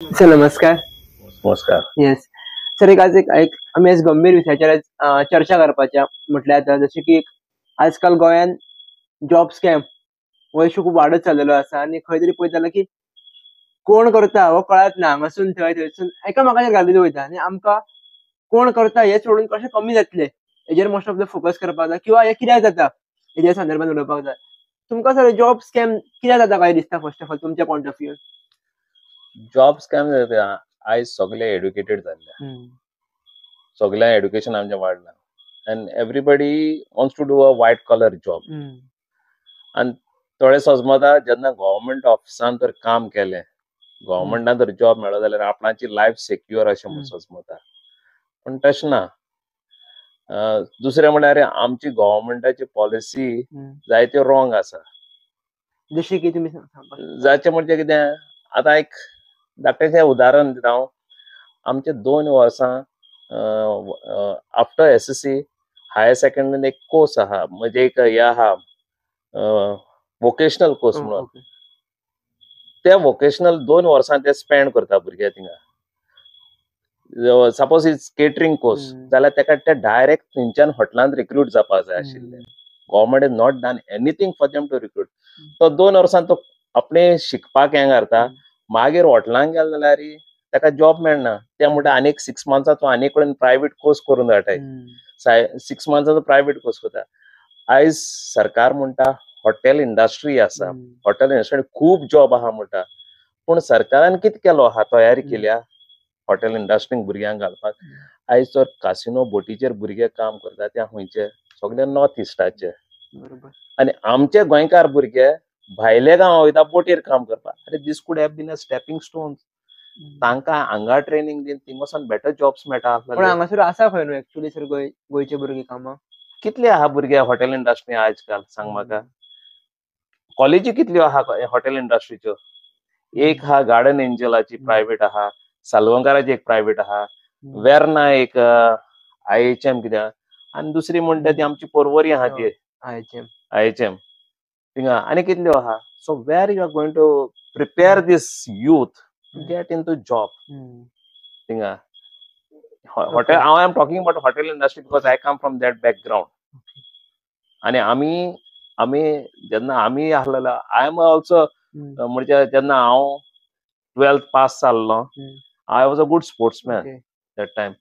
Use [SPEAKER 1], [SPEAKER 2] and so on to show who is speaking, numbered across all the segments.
[SPEAKER 1] Sir नमस्कार.
[SPEAKER 2] नमस्कार.
[SPEAKER 1] Yes sir, एक आम्ही आज गंभीर विशयाचेर चर्चा करपाच्या म्हटल्यार आतां जशें की आजकाल गोंयान जॉब स्कॅम हो इश्यू खूब वाडत चल्लेलो आसा आनी खंय तरी पळयत जाल्यार की कोण करता हो कळत ना. हांगासून थंयसून एकामेकाचेर घालीत वयता आनी आमकां कोण करता हें सोडून कशें कमी जातलें हेजेर मोस्ट ऑफ द फोकस करपाक जाय किंवा हें कित्याक जाता हेज्या संदर्भांत उलोवपाक जाय. तुमकां सर जॉब स्कॅम कित्याक जाता काय दिसता फर्स्ट ऑफ ऑल तुमच्या point of view?
[SPEAKER 2] Job scam आयज सगळे एड्युकेटेड जाल्ले, सगळ्या एड्युकेशन आमचें वाडलां and everybody wants to do a white collar job. आनी थोडे समजता जेन्ना गव्हर्मेंट ऑफिसान तर काम केलें, गव्हर्मेंटान तर जॉब मेळ्ळो जाल्यार आपणाची लायफ सेक्युअर अशें म्हणून समजता. पण तशें ना. दुसरें म्हणल्यार आमची गव्हर्मेंटाची पॉलिसी जायत्यो रॉंग आसा.
[SPEAKER 1] जशें की तुमी सांगपाक
[SPEAKER 2] जायचे म्हणजे कितें, आतां एक धाकटेशें उदाहरण दिता हांव. आमचे 2 वर्सां आफ्टर एसएससी हायर सेकंडरीन एक कोर्स आहा, म्हणजे एक हें आहा वोकेशनल कोर्स म्हणून. ते वोकेशनल 2 वर्सां ते स्पेंड करता भुरगे थिंगा. सपोज इज केटरिंग कोर्स जाल्यार तेका ते डायरेक्ट थंयच्यान हॉटेलांत रिक्रूट जावपाक जाय आशिल्ले. Government is not done anything for them to recruit. तो 2 वर्सां तो आपणे शिकपाक हें करता, मागीर हॉटेलांत गेलो जाल्यार तेका जॉब मेळना. ते म्हणटा आनीक 6 मंथ्सां तूं आनी कडेन प्रायवेट कोर्स करून धाडटाय. 6 मंथ्साचो प्रायवेट कोर्स करता. आयज सरकार म्हणटा हॉटेल इंडस्ट्री आसा, हॉटेल इंडस्ट्रीन खूब जॉब आहा म्हणटा. पूण सरकारान कितें केलो आहा, तयारी केल्या हॉटेल इंडस्ट्रींत भुरग्यांक घालपाक? आयज तर कासिनो बोटीचेर भुरगे काम करता ते खंयचे? सगळे नॉर्थ इस्टाचे. आनी आमचे गोंयकार भुरगे भायले गांवां वयता बोटीर काम करपाक. अरे this could have been a stepping stone. तांकां हांगा ट्रेनिंग दिवन थिंगासून बेटर जॉब्स मेळटा.
[SPEAKER 1] पण हांगासर आसा खंय न्हू एक्चुअली सर गोंयचे भुरगे कामाक?
[SPEAKER 2] कितले आहा भुरगे हॉटेल इंडस्ट्री आयज काल सांग म्हाका. कॉलेजी कितल्यो आहा हॉटेल इंडस्ट्रीच्यो? एक आहा गार्डन एंजलाची प्रायवेट आहा, सालवंकाराची एक प्रायवेट आहा, वेर्ना एक आयएचएम कितें, आनी दुसरी म्हणटा ती आमची पर्वरी आहा ती आयएचएम थिंगा. आनी कितल्यो आहा? So where you are going to prepare this youth to get into job थिंगा? हॉटेल हांव am talking about hotel industry because I come from that background. आनी आमी जेन्ना आमी आहलेलो आय एम ऑल्सो म्हणजे जेन्ना हांव 12th पास जाल्लो, I was a good sportsman that time.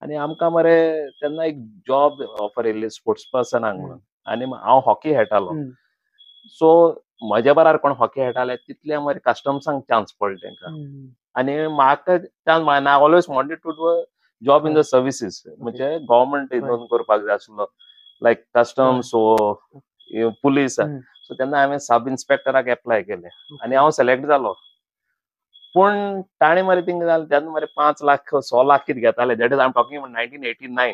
[SPEAKER 2] आनी आमकां मरे तेन्ना एक जॉब ऑफर येयल्ली स्पोर्ट्स पर्सनाक म्हणून. आनी हांव हॉकी खेळटालो. सो म्हज्या बराबर कोण हॉकी खेळटाले तितले मरे कस्टमर्सांक चान्स पडले तेंकां. आनी म्हाका चान्स मेळना. I always wanted to do a job in the services, म्हणजे गव्हर्मेंट हितून करपाक जाय आशिल्लो, लायक कस्टम्स वो पुलीस. सो तेन्ना हांवें सब इन्स्पेक्टराक एप्लाय केलें आनी हांव सिलेक्ट जालो. पूण ताणें मरे थिंगा जालें तेन्ना मरे 5 लाख 6 लाख कितें घेताले. That is I am talking about 1989.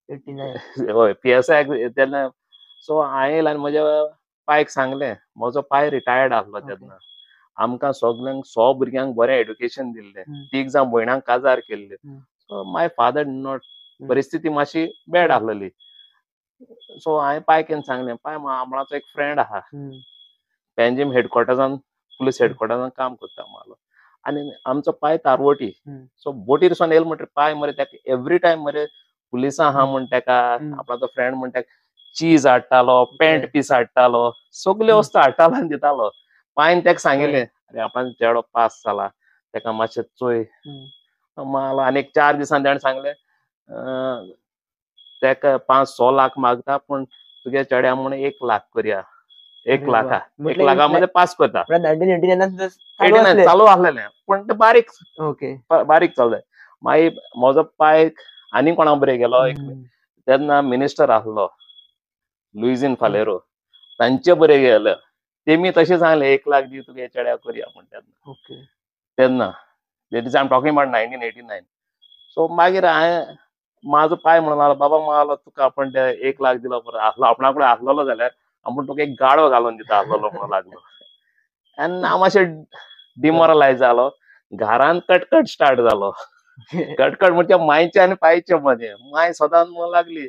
[SPEAKER 2] हय, पीएसआय तेन्ना. सो हांवें येयलें आनी म्हज्या पायक सांगलें. म्हजो पाय रिटायर्ड आसलो तेन्ना. आमकां सगल्यांक 100 भुरग्यांक बरें एड्युकेशन दिल्लें, 3 जाण भयणांक काजार केल्ले. सो माय फादर नॉट, परिस्थिती मातशी बॅड आसलेली. सो हांवें पायकेन सांगलें, पाय आमळाचो एक फ्रेंड आहा, पेंजीम हेडक्वॉर्टर्सान पुलीस हेडक्वॉर्टर्सान काम करता म्हालो. आनी आमचो पाय तारवटी. सो बोटीरसून येयलो म्हणटकीर पाय मरे तेका एवरी टायम मरे पुलिसां आहा म्हण तेका आपणाचो फ्रेंड म्हण तेका चीज हाडटालो, पेंट पीस हाडटालो, सगल्यो वस्तू हाडटालो आनी दितालो. पायन तेका सांगिल्लें, अरे आपणाचो चेडो पास जाला, तेका मातशें चोय. मागलो आनी एक 4 दिसान ताणें सांगलें तेका 5-6 लाख मागता पूण तुगे चेड्या म्हूण 1 लाख करया. 1 लाखा पास करता. 1989 चालू आसलेलें पूण तें बारीक चालू जाय. मागीर म्हजो पाय आनी कोणा बरें गेलो. तेन्ना मिनिस्टर आसलो लुईजीन फालेरो, तांचे बरें गेले. तेमी तशें सांगलें 1 लाख दी तुगे चेड्या करया म्हण तेन्ना. That is I am talking about 1989. So मागीर हांवें म्हाजो पाय म्हणून लागलो, बाबा म्हालो तुका आपूण ते 1 लाख दिलो बरो आसलो, आपणा कडेन आसलेलो जाल्यार आपूण तुका एक गाडो घालून दिता आसलेलो म्हणून लागलो. आनी हांव मातशें डिमोरलायज जालो. घरान कटकट स्टार्ट जालो. कटकट म्हणजे मायचे आनी पायचे मदें. माय सदांच म्हणूंक लागली,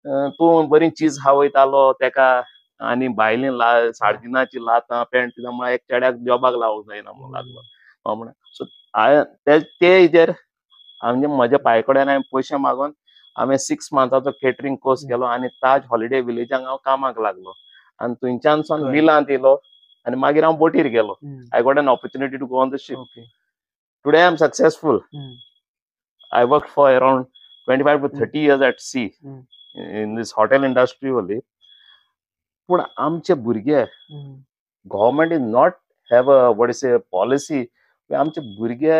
[SPEAKER 2] तूं बरी चीज खावयतालो तेका आनी भायलीं साडजिनाची लातां पेंट म्हळ्यार एक चेड्याक जॉबाक लावंक जायना म्हणून लागलो. म्हणून सो ते हेजेर म्हणजे म्हज्या पाय कडेन हांवें पयशे मागून हांवें 6 मंथाचो केटरिंग कोर्स केलो आनी ताज हॉलिडे विलेजाक हांव कामाक लागलो आनी थंयच्यान सावन विलांत येयलो आनी मागीर हांव बोटीर गेलो. I got an opportunity to go on the ship. Today I am successful. I worked for around 25 to 30 years at sea in this hotel industry only. पण आमचे भुरगे government is not have a what is a policy. आमचे भुरगे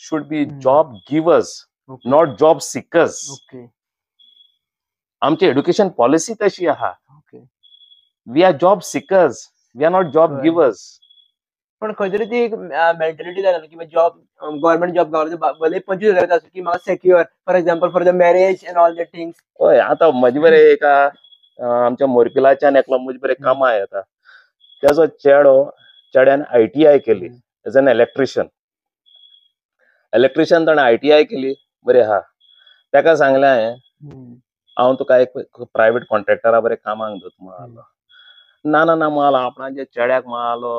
[SPEAKER 2] should be job givers, not job seekers. आमची education policy तशी आहा. We are job seekers, we are not job givers.
[SPEAKER 1] पण खंय तरी ती एक मेंटॅलिटी जाली की जॉब गव्हर्नमेंट जॉब गावलो भले 25,000 आसूं की म्हाका secure for example for the marriage and all the things.
[SPEAKER 2] हय आतां म्हजे बरें एका आमच्या मोरपिलाच्यान एकलो म्हजे बरें कामा येता. त्याचो चेड्यान ITI केली एज एन इलेक्ट्रिशियन. ताणें ITI केली बरें आहा. ताका सांगलें हांव तुका एक प्रायव्हेट कॉन्ट्रॅक्टरा बरें कामाक दोत म्हणलो. ना ना ना म्हणलो आपणाच्या चेड्याक म्हणलो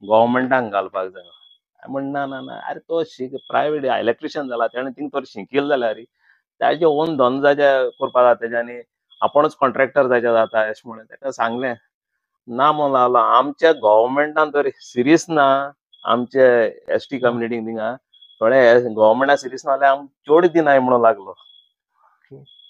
[SPEAKER 2] गव्हर्मेंटाक घालपाक जाय. म्हण ना ना ना अरे तो प्रायव्हेट इलेक्ट्रिशियन जाला तेणें थिंग तर शिकिल्लो जाल्यार ताजे ओन धंदो ताजे करपा जाता तेज्यानी आपणच कॉन्ट्रॅक्टर जायचे जाता अशें म्हणून ताका सांगलें. ना म्हणून लागलो आमच्या गव्हर्मेंटान तर सिरीयस ना आमचे ST कम्युनिटीक थिंगा थोडे गव्हर्मेंटान सिरीयस ना जाल्यार चोड दिनाय म्हणून लागलो.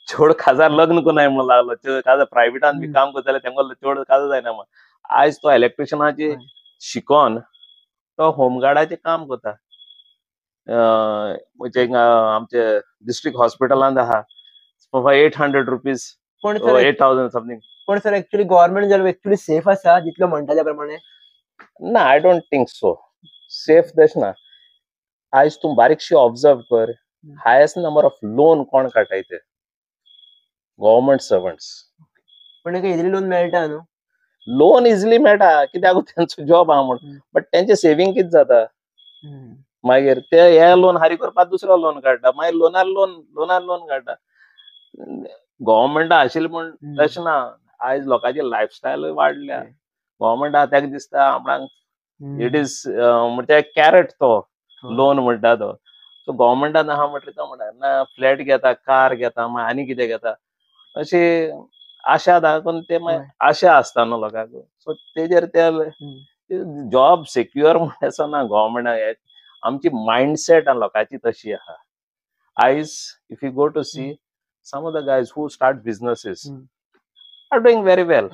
[SPEAKER 2] चोड काजार लग्न कोनाय म्हणून लागलो. काजार प्रायव्हेटान बी काम करता जाल्यार तेंका चोड काजार जायना म्हणून. आयज तो इलेक्ट्रिशियनाची शिकोन तो होमगार्डाचें काम करता. आमचे डिस्ट्रिक्ट हॉस्पिटलांत आहा फॉर 800 रुपीज 8,000 समथिंग.
[SPEAKER 1] पण sir actually government job actually safe आसा जितलो म्हणटा त्या प्रमाणे?
[SPEAKER 2] ना I don't think so. Safe तशें ना. आयज तूं बारीकशी ऑब्जर्व कर हायेस्ट नंबर ऑफ लोन कोण काडटाय ते गव्हर्नमेंट सर्वंट्स.
[SPEAKER 1] पण ताका इजिली लोन मेळटा न्हू?
[SPEAKER 2] लोन इजिली मेळटा कित्याक तेंचो जॉब आहा म्हणून. बट तेंचे सेव्हिंग कितें जाता मागीर ते हे लोन हारी करपाक दुसरो लोन काडटा मागीर लोनार लोन काडटा. गव्हर्नमेंटा आशिल्लें म्हण तशें ना. आयज लोकांची लायफस्टायल वाडल्या. गव्हर्नमेंटा ताका दिसता आपणाक इट इज म्हणजे कॅरेट तो लोन म्हणटा तो. सो गव्हर्नमेंटान आहा म्हटल्यार तो म्हणटा ना फ्लॅट घेता कार घेता मागीर आनी कितें घेता अशी आशा दाखोवन ते मागीर आशा आसता न्हू लोकांक. सो तेजेर ते जॉब सेक्युअर म्हणटा ना गव्हर्नमेंटाक. आमची मायंडसेट लोकांची तशी आहा. आयज if you go to see some of the guys who start businesses are doing very well.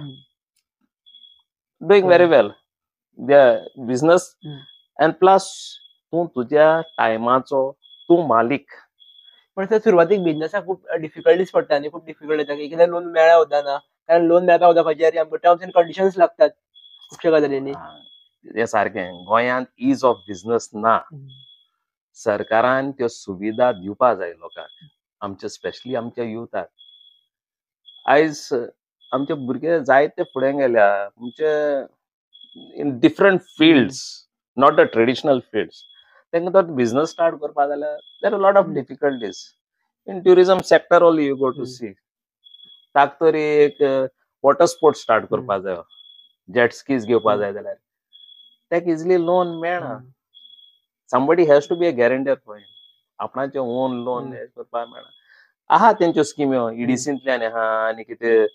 [SPEAKER 2] Their business and plus तू तुझ्या टायमाचो तू मालिक.
[SPEAKER 1] पण सर सुरवातीक बिझनेसाक खूप डिफिकल्टीज पडटा आनी खूप डिफिकल्ट येता. एकदा लोन मेळ्ळा सुद्दां ना कारण लोन मेळपाक सुद्दां खंयच्या आमकां टर्म्स एंड कंडिशन्स लागतात खुबश्या गजालींनी.
[SPEAKER 2] हे सारकें गोंयांत इज ऑफ बिझनेस ना. सरकारान त्यो सुविधा दिवपा जाय लोकांक आमच्या स्पेशली आमच्या युथाक. आयज आमचे भुरगे जायते फुडें गेल्या म्हणजे in different fields not the traditional fields. तांकां तो बिझनेस स्टार्ट करपा जाल्यार there are lot of difficulties. In tourism sector only you go to see. ताका तरी एक वॉटर स्पोर्ट्स स्टार्ट करपा जाय जेट स्कीज घेवपा जाय जाल्यार ताका इजिली लोन मेळना. somebody has to be a guarantor for him. आपणाचे ओन लोन करपाक मेळना. आहा तेंच्यो स्किम्यो EDCंतल्यान आहा आनी कितें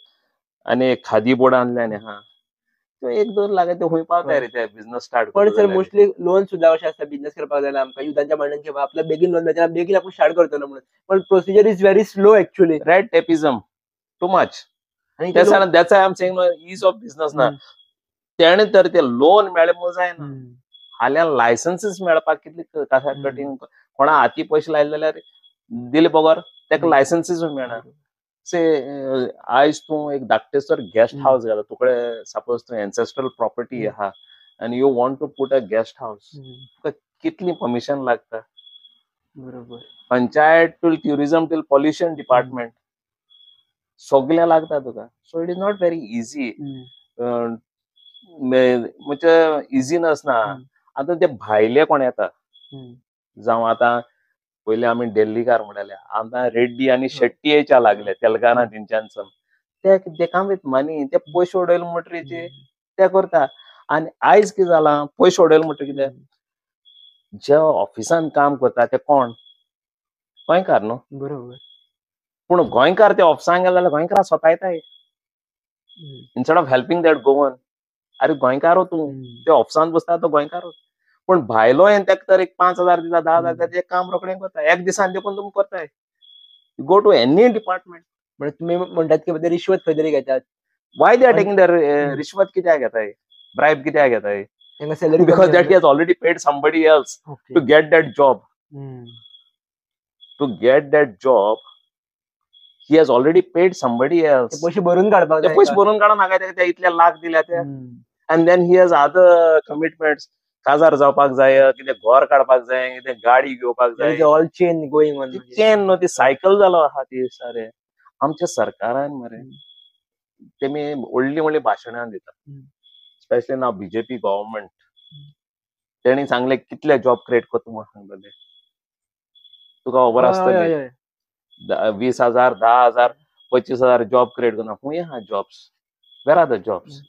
[SPEAKER 2] आनी खादी बोर्डांतल्यान आहा. त्यो 1-2 लाख ते खंय पावताय रे ते बिझनेस स्टार्ट करपाक.
[SPEAKER 1] पण सर मोस्टली लोन सुद्दां अशें आसता बिझनेस करपाक जाल्यार आमकां युथांच्या म्हणण्यान की आपल्याक बेगीन लोन मेळटा बेगीन आपूण स्टार्ट करतलो म्हणून. पण procedure is very slow actually.
[SPEAKER 2] Red टेपिझम too much. that's why I'm saying ease of business ना. तेणे तर ते लोन मेळ्ळे म्हणून जायना. हाल्यां लायसन्सीस मेळपाक कितली कठीण. कोणा हाती पयशे लायले जाल्यार दिले बगर ताका लायसन्सीस मेळना. से आयज तूं एक धाकटेसर गेस्ट हाऊस घाला तुकडे सपोज तूं एन्सेस्ट्रल प्रॉपर्टी आहा आनी you want to put a guest house तुका कितली परमिशन लागता.
[SPEAKER 1] बरोबर.
[SPEAKER 2] Panchayat to tourism till pollution department सगळें लागता तुका. So it is not very easy. म्हणजे इजीनस ना. आतां ते भायले कोण येता जावं आतां पयलीं आमी दिल्लीकार म्हणटाले आतां रेड्डी आनी शेट्टी येवच्या लागले तेलंगाना तेंच्यांसून. ते काम विथ मनी ते पयशे उडयले म्हणटरीचे ते करता. आनी आयज कितें जालां पयशे उडयले म्हणटरी कितें जे ऑफिसान काम करता ते कोण? गोंयकार न्हू.
[SPEAKER 1] बरोबर.
[SPEAKER 2] पूण गोंयकार ते ऑफिसान गेले जाल्यार गोंयकारां स्वतायताय instead of helping that Goan. अरे गोंयकारो तूं, ते ऑफिसान बसता तो गोंयकारूच. पूण भायलो येवन ताका तर एक 5,000 दिता, 10,000 दिता, ते काम रोखडें करता. एक दिसान देखून तुमी करताय. Go to any department.
[SPEAKER 1] म्हणजे तुम्ही म्हणतात की ते रिश्वत खंय तरी घेतात.
[SPEAKER 2] वाय दे आर
[SPEAKER 1] पण-
[SPEAKER 2] टेकिंग दर रिश्वत कित्याक घेताय? ब्रायब कित्याक घेताय?
[SPEAKER 1] त्यांना salary
[SPEAKER 2] Because that he has already paid somebody else to get that job. To get that job, he has already paid somebody else.
[SPEAKER 1] पैसे भरून काढपाक
[SPEAKER 2] ते
[SPEAKER 1] जाय
[SPEAKER 2] पयशे
[SPEAKER 1] का?
[SPEAKER 2] भरून काडून हांगा ते इतले लाख दिल्या ते.
[SPEAKER 1] हम्म.
[SPEAKER 2] And then he has other commitments. काजार जावपाक जाय, कितें घर काडपाक जाय, कितें गाडी घेवपाक
[SPEAKER 1] There
[SPEAKER 2] जाय.
[SPEAKER 1] is all chain going on.
[SPEAKER 2] Chain न्हू, ती सायकल जालो आहा ती सारे. आमच्या सरकारान मरे तेमी व्हडली व्हडली भाशणां दिता. स्पेशली नाव बीजेपी गव्हर्नमेंट. तेणी सांगले कितले जॉब क्रिएट करता म्हणून सांगलेले. तुका खबर आसतली 20,000, 10,000, 25,000 जॉब क्रिएट करना. खूंय आहा jobs? Where are the jobs?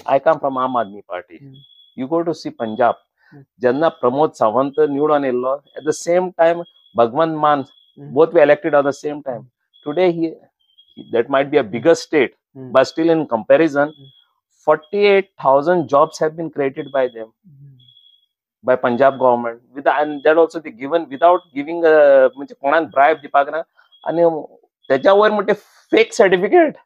[SPEAKER 2] I come from Aam Aadmi party. You go to see Punjab. जेन्ना प्रमोद सावंत निवडून येयल्लो, एट द सेम टायम भगवंत मान, both were elected at the same time. Today that might be a bigger state, but still in comparison, 48,000 jobs have been created by them. By Punjab government, and that also they given without giving म्हणजे कोणाक bribe दिवपाक ना. आणि त्याच्या वयर म्हणते fake certificate.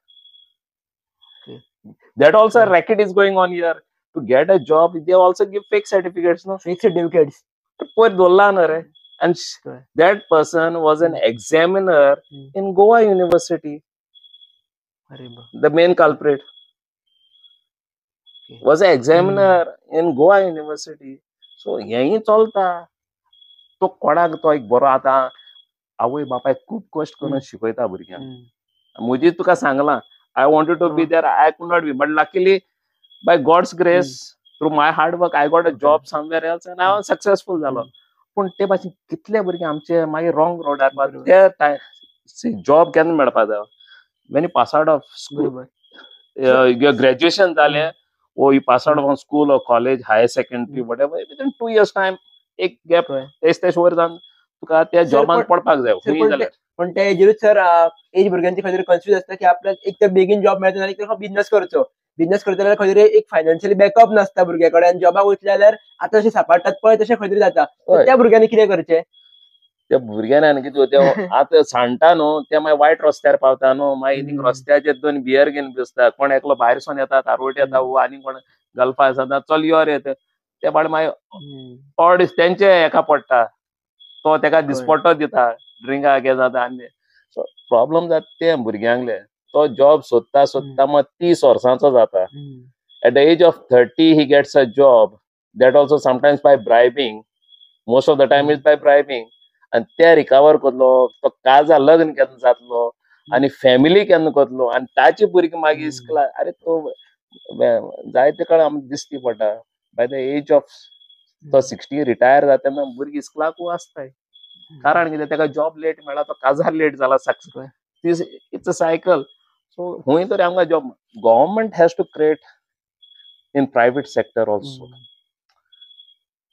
[SPEAKER 2] That also a racket is going on here. To get a job, they also give fake certificates, no?
[SPEAKER 1] Fake certificates.
[SPEAKER 2] पयर दवरला ना रे. And that person was an examiner in Goa University. The main culprit was an examiner in Goa University. So हेंय चलता. तो कोणाक तो एक बरो आतां आवय बापायक खूब कश्ट करून शिकयता भुरग्यांक. म्हजी तुका सांगलां, I wanted to be there, I could not be, but luckily by God's grace, through my hard work, I got a job somewhere else and I was successful जालो. पूण ते भाशेन कितले भुरगे आमचे मागीर रॉंग रोडार पावता. ते जॉब केन्ना मेळपा जाय? When you pass out of school, your graduation जालें, or you pass out of school or college, higher secondary, whatever, within 2 years time, एक गॅप तेच वयर जावन तुका त्या जॉबान पडपाक जाय. खूंय जाल्यार.
[SPEAKER 1] पण त्या एजीरूच सर एज भुरग्यांची खंय तरी कन्फ्यूज आसता की आपल्याक एक तर बेगीन जॉब मेळचो ना, एक बिझनेस करचो. बिझनेस करता जाल्यार खंय तरी एक फायनान्शियली बॅकअप नासता भुरग्या कडेन. जॉबाक वयतले जाल्यार आतां अशें सांपाडटात पळय तशें खंय तरी जाता. त्या भुरग्यांनी कितें करचें? त्या
[SPEAKER 2] भुरग्यांनी कितें ते आतां सांडटा न्हू, ते मागीर वायट रस्त्यार पावता न्हू. मागीर रस्त्याचेर दोन बियर घेवन बसता. कोण एकलो भायरसून येता, तारवट येता, वो आनी कोण गल्फा जाता, चल योर येता. ते भायर मागीर तेंचे हेका पडटा. तो तेका दिसपट्टो दिता, ड्रिंकाक हे जाता आनी प्रॉब्लम जाता ते भुरग्यांकले. तो जॉब सोदता सोदता मग 30 वर्सांचो जाता. At the age of 30, he gets a job. That also sometimes by bribing. Most of the time is by bribing. आणि ते रिकवर करतलो, तो काजा लग्न केन्ना जातलो आणि फॅमिली केन्ना करतलो आणि ताची भुरगीं मागीर इस्कला. अरे तो जायते काळ आमकां दिसती पडटा. बाय द एज ऑफ तो 60 रिटायर जाता तेन्ना भुरगीं इस्कलाकू आसताय. कारण कितें तेका जॉब लेट मेळ्ळा, तो काजार लेट जाला success. It's a cycle. So खूंय तरी आमकां job government has to create in private sector also.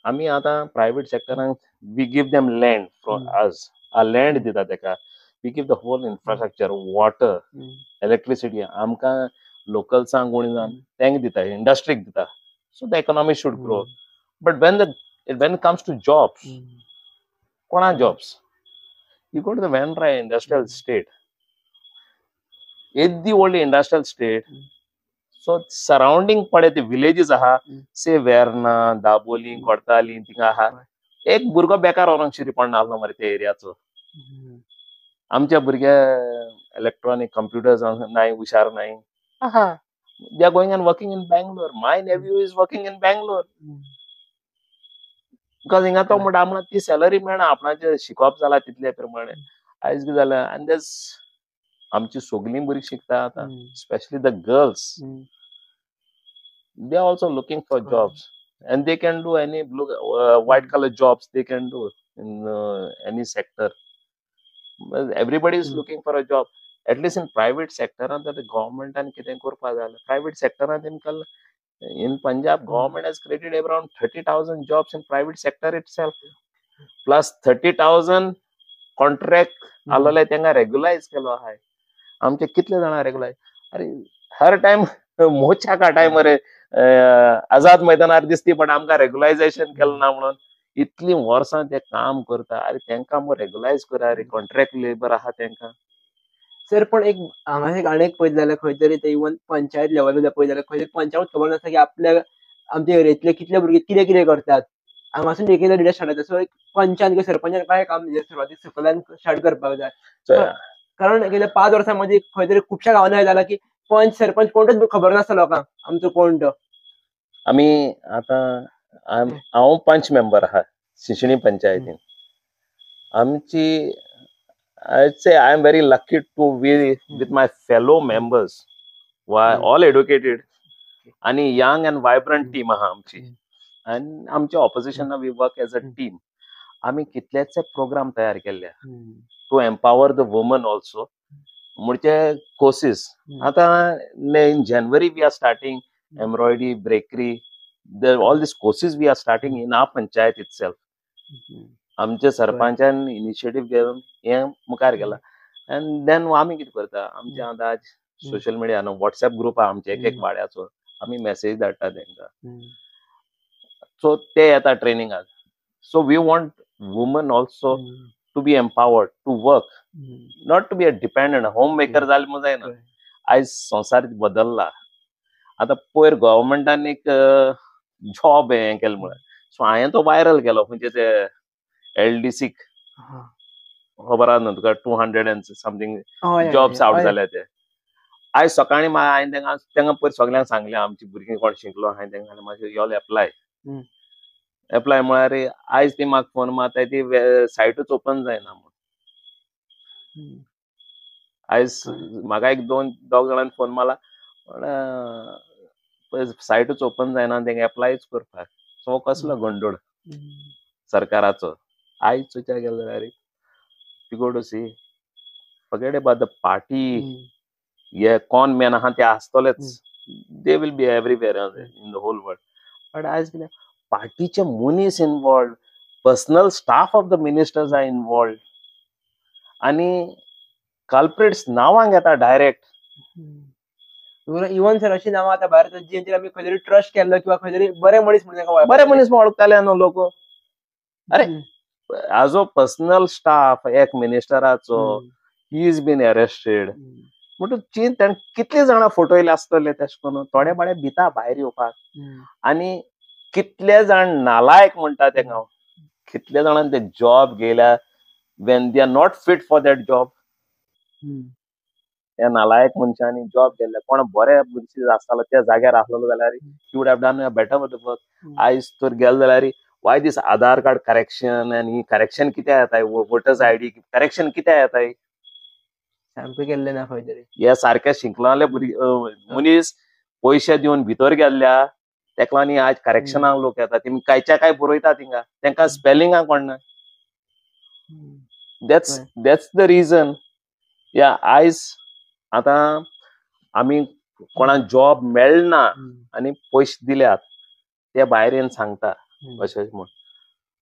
[SPEAKER 2] आमी आतां प्रायव्हेट सेक्टरांक we give them land from us. Land दिता तेका. We give the whole infrastructure, water, electricity आमकां लोकल्सांक कोणी जावन तेंक दिता, इंडस्ट्रीक दिता. So the economy should grow. But when it comes to jobs, कोणा jobs? You go to the Ventura industrial state. It's the only industrial state. So surrounding पडे ते villages आहा, से वेर्ना, दाबोली, कोर्ताली थिंगा आहा. एक भुरगो बेकार व्हरोंक शिरी पडना आसलो मरे त्या एरियाचो. आमच्या भुरगे इलेक्ट्रॉनिक कंप्युटर्स नाय, हुशार नाय. आहा. They are going and working in Bangalore. My nephew is working in Bangalore. Because हिंगा तो म्हणटा आमकां ती सॅलरी मेळना, आपणाचें शिकप जाला तितले प्रमाणे. आयज कितें जालें, आनी तेच आमची सगळीं भुरगीं शिकता आतां, specially the girls. They are also looking for jobs, and they can do any blue, white collar jobs. They can do in any sector. Everybody is looking for a job. At least in private sector, and the government and कितें करपा जाय. Private sector तेमकां In Punjab, government has created around 30,000 jobs in private sector itself, plus 30,000 contract आलेले त्यांना regularise केलो आहाय. आमचे कितले जाणां रेग्युलाइज, अरे हर टाइम मोच्या काटाय मरे आझाद मैदानार दिसती, पण आमकां रेग्युलायझेशन केलं ना म्हणून इतली वर्सां ते काम करता. अरे त्यांका मग रेग्युलाइज करा रे, कॉन्ट्रॅक्ट लेबर आहा त्यांका.
[SPEAKER 1] सर पण एक हांगा आनीक पळयत जाल्यार खंय तरी ते इवन पंचायत लेवल पळयत जाल्यार खंय तरी पंचायत खबर नासता की आपल्या आमच्या एरियेतले कितले भुरगे कितें कितें करतात. हांगासून एकेदा डिटेक्ट स्टार्ट जाता. सो एक पंचान किंवा सरपंचान काय काम सुरवातीक सकल्यान स्टार्ट करपाक जाय. कारण गेल्या 5 वर्सांमध्ये खंय तरी खुबश्या गांवांनी अशें जालां की पंच सरपंच कोणूच खबर नासता लोकांक आमचो कोण तो.
[SPEAKER 2] आमी आतां हांव पंच मेंबर आहा शिंशणी पंचायतीन. आमची I'd say I am very lucky to be with my fellow members who are all educated आणि young and vibrant team आहा आमची. आणि आमच्या opposition we work as a team. आम्ही कितलेच प्रोग्राम तयार केले to empower the women also. म्हणजे कोर्सेस आता in January we are starting embroidery, bakery, all this courses we are starting in our panchayat itself. आमच्या सरपंचान इनिशिएटिव्ह घेऊन हे मुखार गेला. अँड देन आम्ही कितें करता, आमचे आतां आज सोशल मिडिया व्हॉट्सअप ग्रुप आहा आमचे एक वाड्याचो. आम्ही मेसेज धाडटा तांकां, सो ते येता ट्रेनिंगाक. So we want women also to be empowered to work, not to be a dependent. Homemaker जाले म्हणून जायना. आयज संवसार बदलला. आता पयर गव्हर्मेंटान एक जॉब हे केलें म्हळ्यार, सो हांवें तो वायरल केलो. म्हणजे ते एलडीसीक खबर आहा न्हू तुका, 200 and समथिंग जॉब्स आउट जाले ते. आयज सकाळी हांवें तांकां पयर सगळ्यांक सांगलें, आमची भुरगीं कोण शिकलो हांवें तांकां मातशें योल एप्लाय म्हळ्यार आयज ती म्हाका फोन मारताय ती सायटूच ओपन जायना म्हणून. आयज म्हाका एक दोग जाणांनी फोन मारला, सायटूच ओपन जायना तांकां एप्लायच करपाक. सो कसलो गोंडोळ सरकाराचो. आयज चोवच्या गेलो जाल्यार you go to see, forget about the party. हे कॉन मॅन आहा ते आसतलेच, they will be everywhere in the whole world. But आयज कितें, पार्टीचे मनीस involve, personal staff of the ministers are involve, आणि कल्प्रिट्स नांवां घेता डायरेक्ट.
[SPEAKER 1] इवन सर अशी नांवां आतां भायर जेंचेर आमी खंय तरी ट्रस्ट केल्लो किंवा खंय तरी बरे मनीस म्हणून
[SPEAKER 2] बरे मनीस वळखताले न्हू लोक. अरे एज अ पर्सनल स्टाफ एक मिनिस्टराचो ही इज बीन अरेस्टेड म्हणून चीन ताणें कितले जाणां फटयले आसतले तेश करून. थोडे बाळे भिता भायर येवपाक. आनी कितले जाण नालायक म्हणटा तांकां, कितले जाणांनी ते जॉब गेल्या when they are not fit for that job. त्या नालायक मनशांनी जॉब केल्ले. कोण बरे मनीस आसतालो त्या जाग्यार आसलेलो जाल्यार he would have done a better work. आयज तर गेलो जाल्यार why this Aadhaar card correction आनी करेक्शन कित्याक येताय, वोटर्स आयडी करेक्शन कित्याक येताय.
[SPEAKER 1] सारकें केल्लें ना खंय तरी.
[SPEAKER 2] हे सारके शिकलेले मनीस पयशे दिवन भितर गेल्ल्या तेका लागून आज करेक्शनाक लोक येता. तेमी कांयच्या काय बरयता थिंगा, तांकां स्पेलिंगाक कळना. That's the region. या आयज आतां आमी कोणाक जॉब मेळना आनी पयशे दिल्यात ते भायर येवन सांगता अशें म्हण.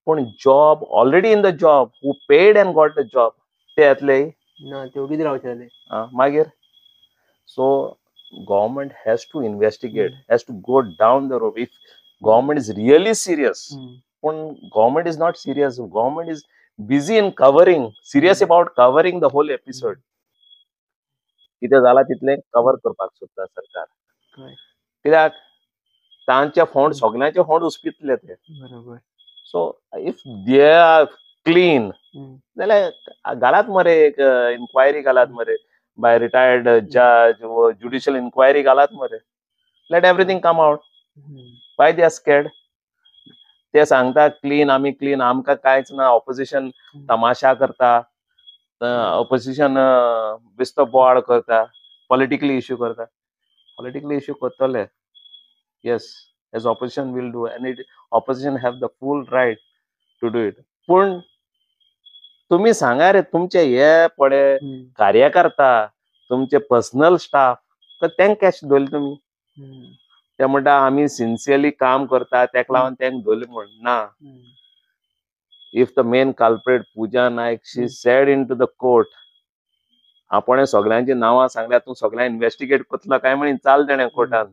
[SPEAKER 2] पूण job already in the job, who paid end got the job, ते येतले
[SPEAKER 1] ना, ते ओगीच रावतले
[SPEAKER 2] मागीर. So government has to investigate, has to go down the road. If government is really serious, but government is not serious. Government is busy in serious about covering the whole episode. कितें जाला तितलें cover करपाक सोदता सरकार. कित्याक तांचे fund सगळ्यांचे fund उस्पितले ते. So if they are clean जाल्यार घालात मरे एक इन्क्वायरी घालात मरे by retired judge or judicial inquiry galat mare. Let everything come out. Why they are scared? ते सांगता क्लीन, आम्ही क्लीन, आमकां कांयच ना. ऑपोजिशन तमाशा करता, ऑपोजिशन बिस्तो बोवाळ करता, पॉलिटिकली इश्यू करता. पॉलिटिकली इश्यू करतले, yes, as opposition will do, and opposition have the full right to do it. पूण तुम्ही सांगा रे, तुमचे हे पडे कार्यकर्ता, तुमचे पर्सनल स्टाफ, तेंक कॅश दवरले तुमी. ते म्हणटा आम्ही सिन्सियरली काम करता तेका लागून तेंका धरले म्हण ना. If the main culprit Pooja Naik, she said into the court, आपण सगळ्यांची नावां सांगल्यात, तू सगळ्या इन्व्हेस्टिगेट करतलो काय म्हणी चाल तेणे कोर्टान.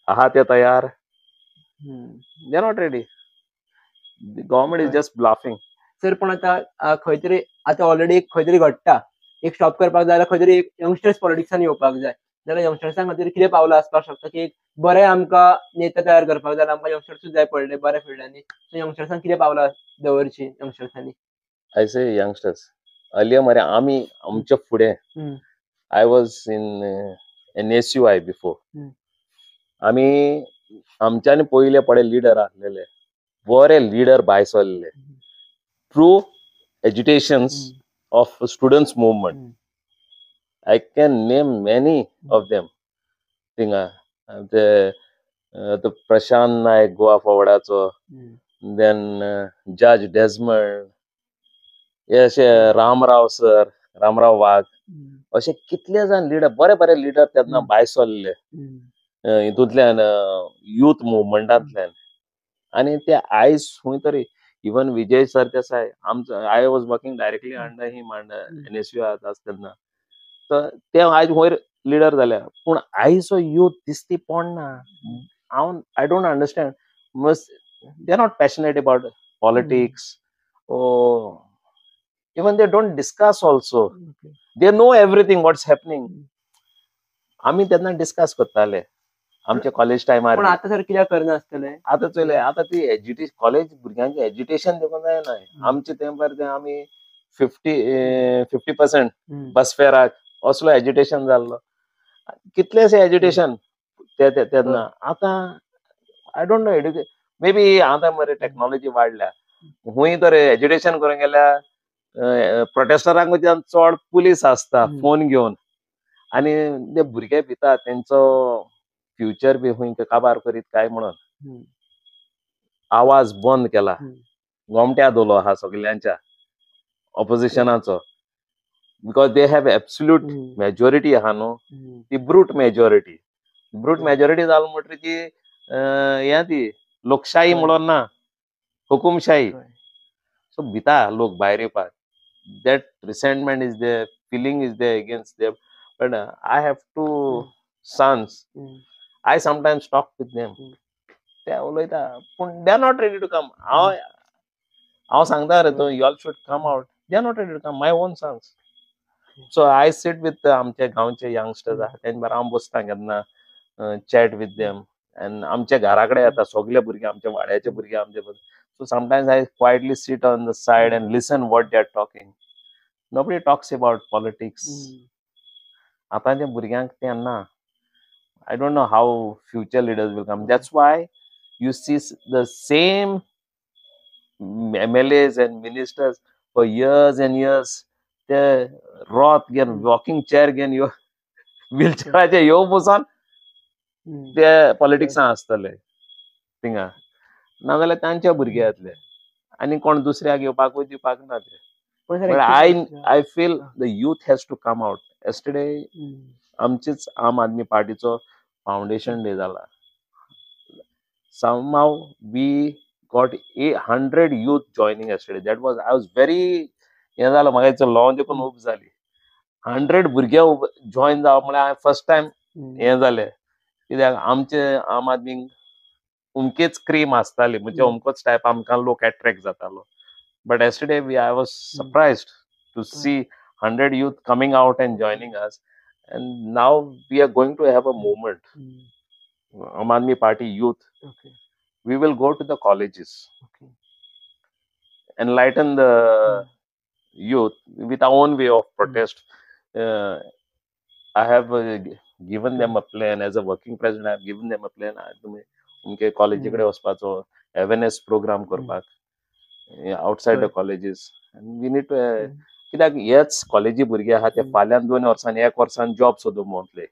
[SPEAKER 2] आहा ते तयार? दे are not ready. Government is just bluffing.
[SPEAKER 1] Sir पण आता खंय तरी आता ऑलरेडी खंय तरी घडटा, एक स्टॉप करपाक जाय जाल्यार खंय तरी यंगस्टर्स पॉलिटिक्सान येवपाक जाय. जाल्यार यंगस्टर्सां खातीर कितें पावलां आसपाक शकता की एक बरे आमकां नेते तयार करपाक जाल्यार आमकां यंगस्टर्सूच जाय पडले बऱ्या फिल्डांनी. सो यंगस्टर्सांक कितें पावलां दवरची यंगस्टर्सांनी?
[SPEAKER 2] आय से यंगस्टर्स अर्लियर मरे आमी आमच्या फुडें I was in NSUI before. आमी आमच्यानी पयले पडे लिडर आसलेले, बरे लिडर भायर सरलेले. Through agitations of students movement. I can name many of them. थिंगा the Prashant Naik गोवा फॉरवर्डाचो, then Judge Desmond, हे अशे रामराव सर, रामराव वाघ, अशे कितले जाण लिडर, बरे बरे लिडर तेन्ना भायर सरलेले हितूंतल्यान युथ मुवमेंटांतल्यान. आनी ते आयज खंय तरी इवन विजय सरदेसाय आमचो, I was working directly under him under NSUI आसतना, तर ते आयज वयर लिडर जाल्या. पूण आयचो यूथ दिसती पडना. I don't understand. They are not passionate about politics. Even they don't discuss also. They know everything what's happening. आमी तेन्ना डिस्कस करताले आमच्या कॉलेज टायमार.
[SPEAKER 1] पण आता सर कित्याक करना आसतले?
[SPEAKER 2] आता चोयले आता ती एज्युकेशन, कॉलेज भुरग्यांचे एज्युकेशन देखून जायना. आमचे तेंपार आमी 50% बस फेराक असलो एज्युकेशन जाल्लो. कितलेशे एज्युकेशन तेन्ना. आता I don't know education, may be आता मरे टेक्नॉलॉजी वाडल्या. हुंय तर एज्युकेशन करूंक गेल्यार प्रोटेस्टरांक चड पुलीस आसता फोन घेवन, आनी ते भुरगे भिता तेंचो फ्युचर बी हुंय काबार करीत काय म्हणून आवाज बंद केला. गोमट्या दवरलो आहा सगळ्यांच्या ऑपोजिशनाचो, because they have absolute majority आहा न्हू, ती ब्रूट मेजॉरिटी. ब्रूट मेजॉरिटी जालो म्हणटरी ती हे ती लोकशाही म्हणून ना, हुकुमशाही. सो भिता लोक भायर येवपाक. That resentment is there, feeling is there against them. But I have two sons. I sometimes talk with them. ते उलयता पूण they are not ready to come. हांव सांगता रे, you all should come out. They are not ready to come. My own sons. So I sit with आमचे गांवचे youngsters आहा तेंचे बरोबर हांव बसता केन्ना, चॅट विथ देम. एंड आमच्या घरा कडेन येता सगळे भुरगे, आमचे वाड्याचे भुरगे आमचे. So sometimes I quietly sit on the side and listen what they are talking. Nobody talks about politics. आतांच्या भुरग्यांक ते ना. I don't know how future leaders will come. That's why you see the same MLAs and ministers for years and years. They roth again, walking chair again, your wheelchair यो बसून ते पॉलिटिक्सान आसतले थिंगा. नाजाल्यार तांचे भुरगे येतले आनी कोण दुसऱ्याक येवपाकूय दिवपाक ना ते. But I feel the youth has to come out. Yesterday आमचीच आम आदमी पार्टीचो फाउंडेशन डे जाला. Somehow we got 100 youth joining yesterday. That was, I was very, हे झालं म्हाका लॉन देखून खूब जाली. 100 भुरगे जॉइन जावप म्हळ्यार हांवें फर्स्ट टायम हे जालें. कित्याक आमचे आम आदमीक उमकेच क्रीम आसताली, म्हणजे अमकोच टायप आमकां लोक अट्रॅक्ट जातालो. But yesterday I was surprised to see 100 youth coming out and joining us. And now we are going to have a movement. Aam Aadmi Party youth. We will go to the colleges. Enlighten the youth with our own way of protest. I have given them a plan. As a working president, I have given them a plan. उनके college कडेन वचपाचो, awareness programme करपाक outside the colleges. And we need to कित्याक हेच कॉलेजी भुरगे आहा ते फाल्यां 2 वर्सांनी 1 वर्सान जॉब सोदूंक वतले.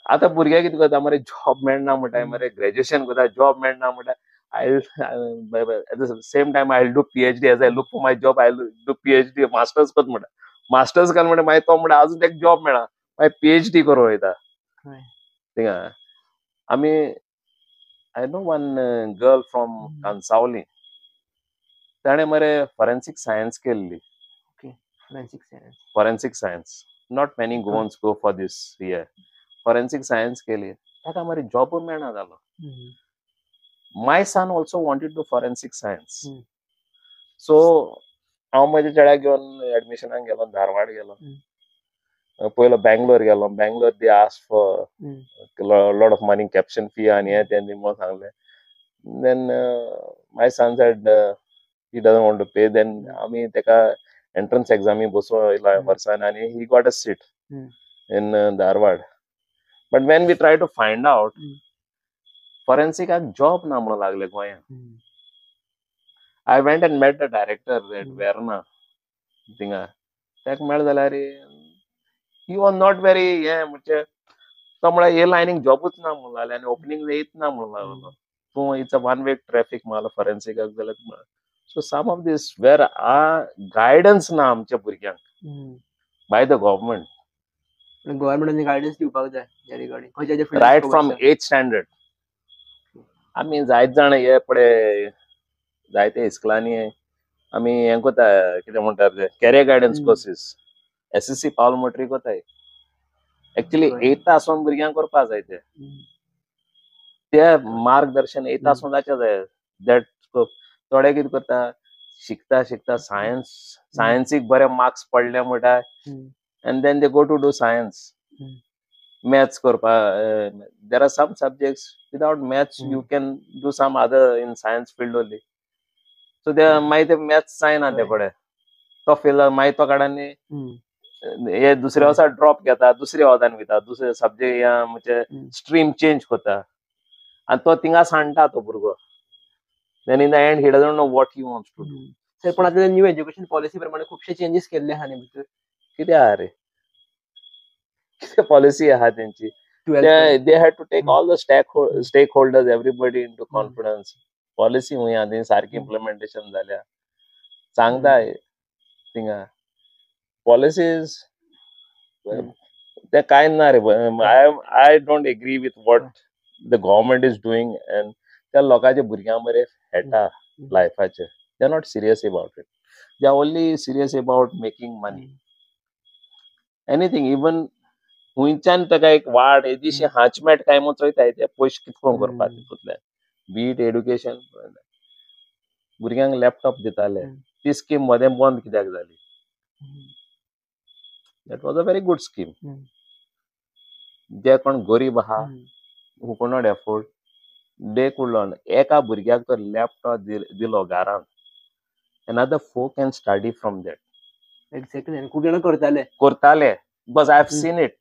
[SPEAKER 2] आतां भुरगे कितें करता मरे, जॉब मेळना म्हणटा मरे, ग्रॅज्युएशन करता जॉब मेळना म्हणटा. at the same time I'll do PhD. as I look for my job, I'll do PhD, masters करता म्हणटा. मास्टर्स कर म्हणटा मागीर तो म्हणटा अजून एक जॉब मेळना. मागीर PhD करूं वयता
[SPEAKER 1] हय.
[SPEAKER 2] थिंगा आमी I know one girl from Cansaulim ताणें मरे फॉरेन्सिक सायन्स केल्ली
[SPEAKER 1] forensic science.
[SPEAKER 2] forensic science. Not many ones go for this here. Forensic science केली ताका मरे जॉब मेळना जालो. My son also wanted to forensic science. So हांव म्हज्या चेड्याक घेवन एडमिशनाक गेलो धारवाड गेलो. पयलो बँगलोर गेलो. Bangalore they ask for lot of money caption fee आनी हें तें म्हणून सांगलें. Then my son said he doesn't want to pay. Then आमी तेका entrance exam बसवयला वर्सान आणि he got a seat in Dharwad. But when we try to find out, forensic job ना म्हणून लागले गोंयांत. I went and met the director at Verna. थिंगा तेका मेळ जाल्यार he was not very म्हणजे तो म्हळ्यार हे लायनीक जॉबूच ना म्हणून लागले आनी ओपनिंग येयत ना म्हणून लागलो. तूं it's a one way traffic म्हणलो फॉरेन्सिकाक जाल्यार. So some of this where guidance ना आमच्या भुरग्यांक by the government.
[SPEAKER 1] गव्हर्नमेंटाने गायडन्स दिवपाक जाय ह्या रिगार्डिंग खंयच्या फील्डांत
[SPEAKER 2] Right from 8th standard. आमी जायत जाण हे पळय जायते इस्कलांनी आमी हें कोता कितें म्हणटा ते कॅरियर गायडन्स कोर्सीस SSC पावल म्हणटरी कोताय. एक्चुअली 8th आसून भुरग्यांक करपा जाय ते मार्गदर्शन 8th आसून जावचें जाय. दॅट थोडे कितें करता शिकता शिकता सायन्सीक बरे मार्क्स पडले म्हणटा and then they go to do science. Maths korpa. There are some subjects without maths you can do some other in science field only. So there might have maths sign on the kode. तो fill माहिती तो काढाने हे दुसऱ्या वर्सा drop घेता दुसऱ्या वर्सान वयता दुसरे सब्जेक्ट या म्हणजे स्ट्रीम चेंज करता आणि तो थिंगा सांडटा तो भुरगो. Then in the end he doesn't know what he wants to do.
[SPEAKER 1] Sir पण आता न्यू एज्युकेशन पॉलिसी प्रमाणे खूपशे चेंजेस केल्ले आहा न्ही भितर.
[SPEAKER 2] कितें आहा रे कितें पॉलिसी आहा तेंची. They had to take all the stakeholders everybody into confidence. Policy हुंय आहा सारकी इम्प्लिमेंटेशन जाल्या सांगता थिंगा पॉलिसीज ते कांय ना रे. I don't agree with what the government is doing and त्या लोकांच्या भुरग्यां बरे हेटा लायफाचे. They are not serious about it. They are only serious about making money. Anything, even हुंयच्यान ताका एक वाड एदिशी हाचमेट काय म्हणून चोयताय ते पयशे कितको करपाक तितूंतल्यान. बीट एड्युकेशन भुरग्यांक लॅपटॉप दिताले ती स्कीम मदें बंद कित्याक जाली. That was a very good scheme. जे कोण गरीब आहा हू कुड not afford they could learn. एका भुरग्याक तर लॅपटॉप दिलो घरान another 4 can study from that.
[SPEAKER 1] Exactly खूप जण करताले
[SPEAKER 2] बस आय हॅव सीन इट.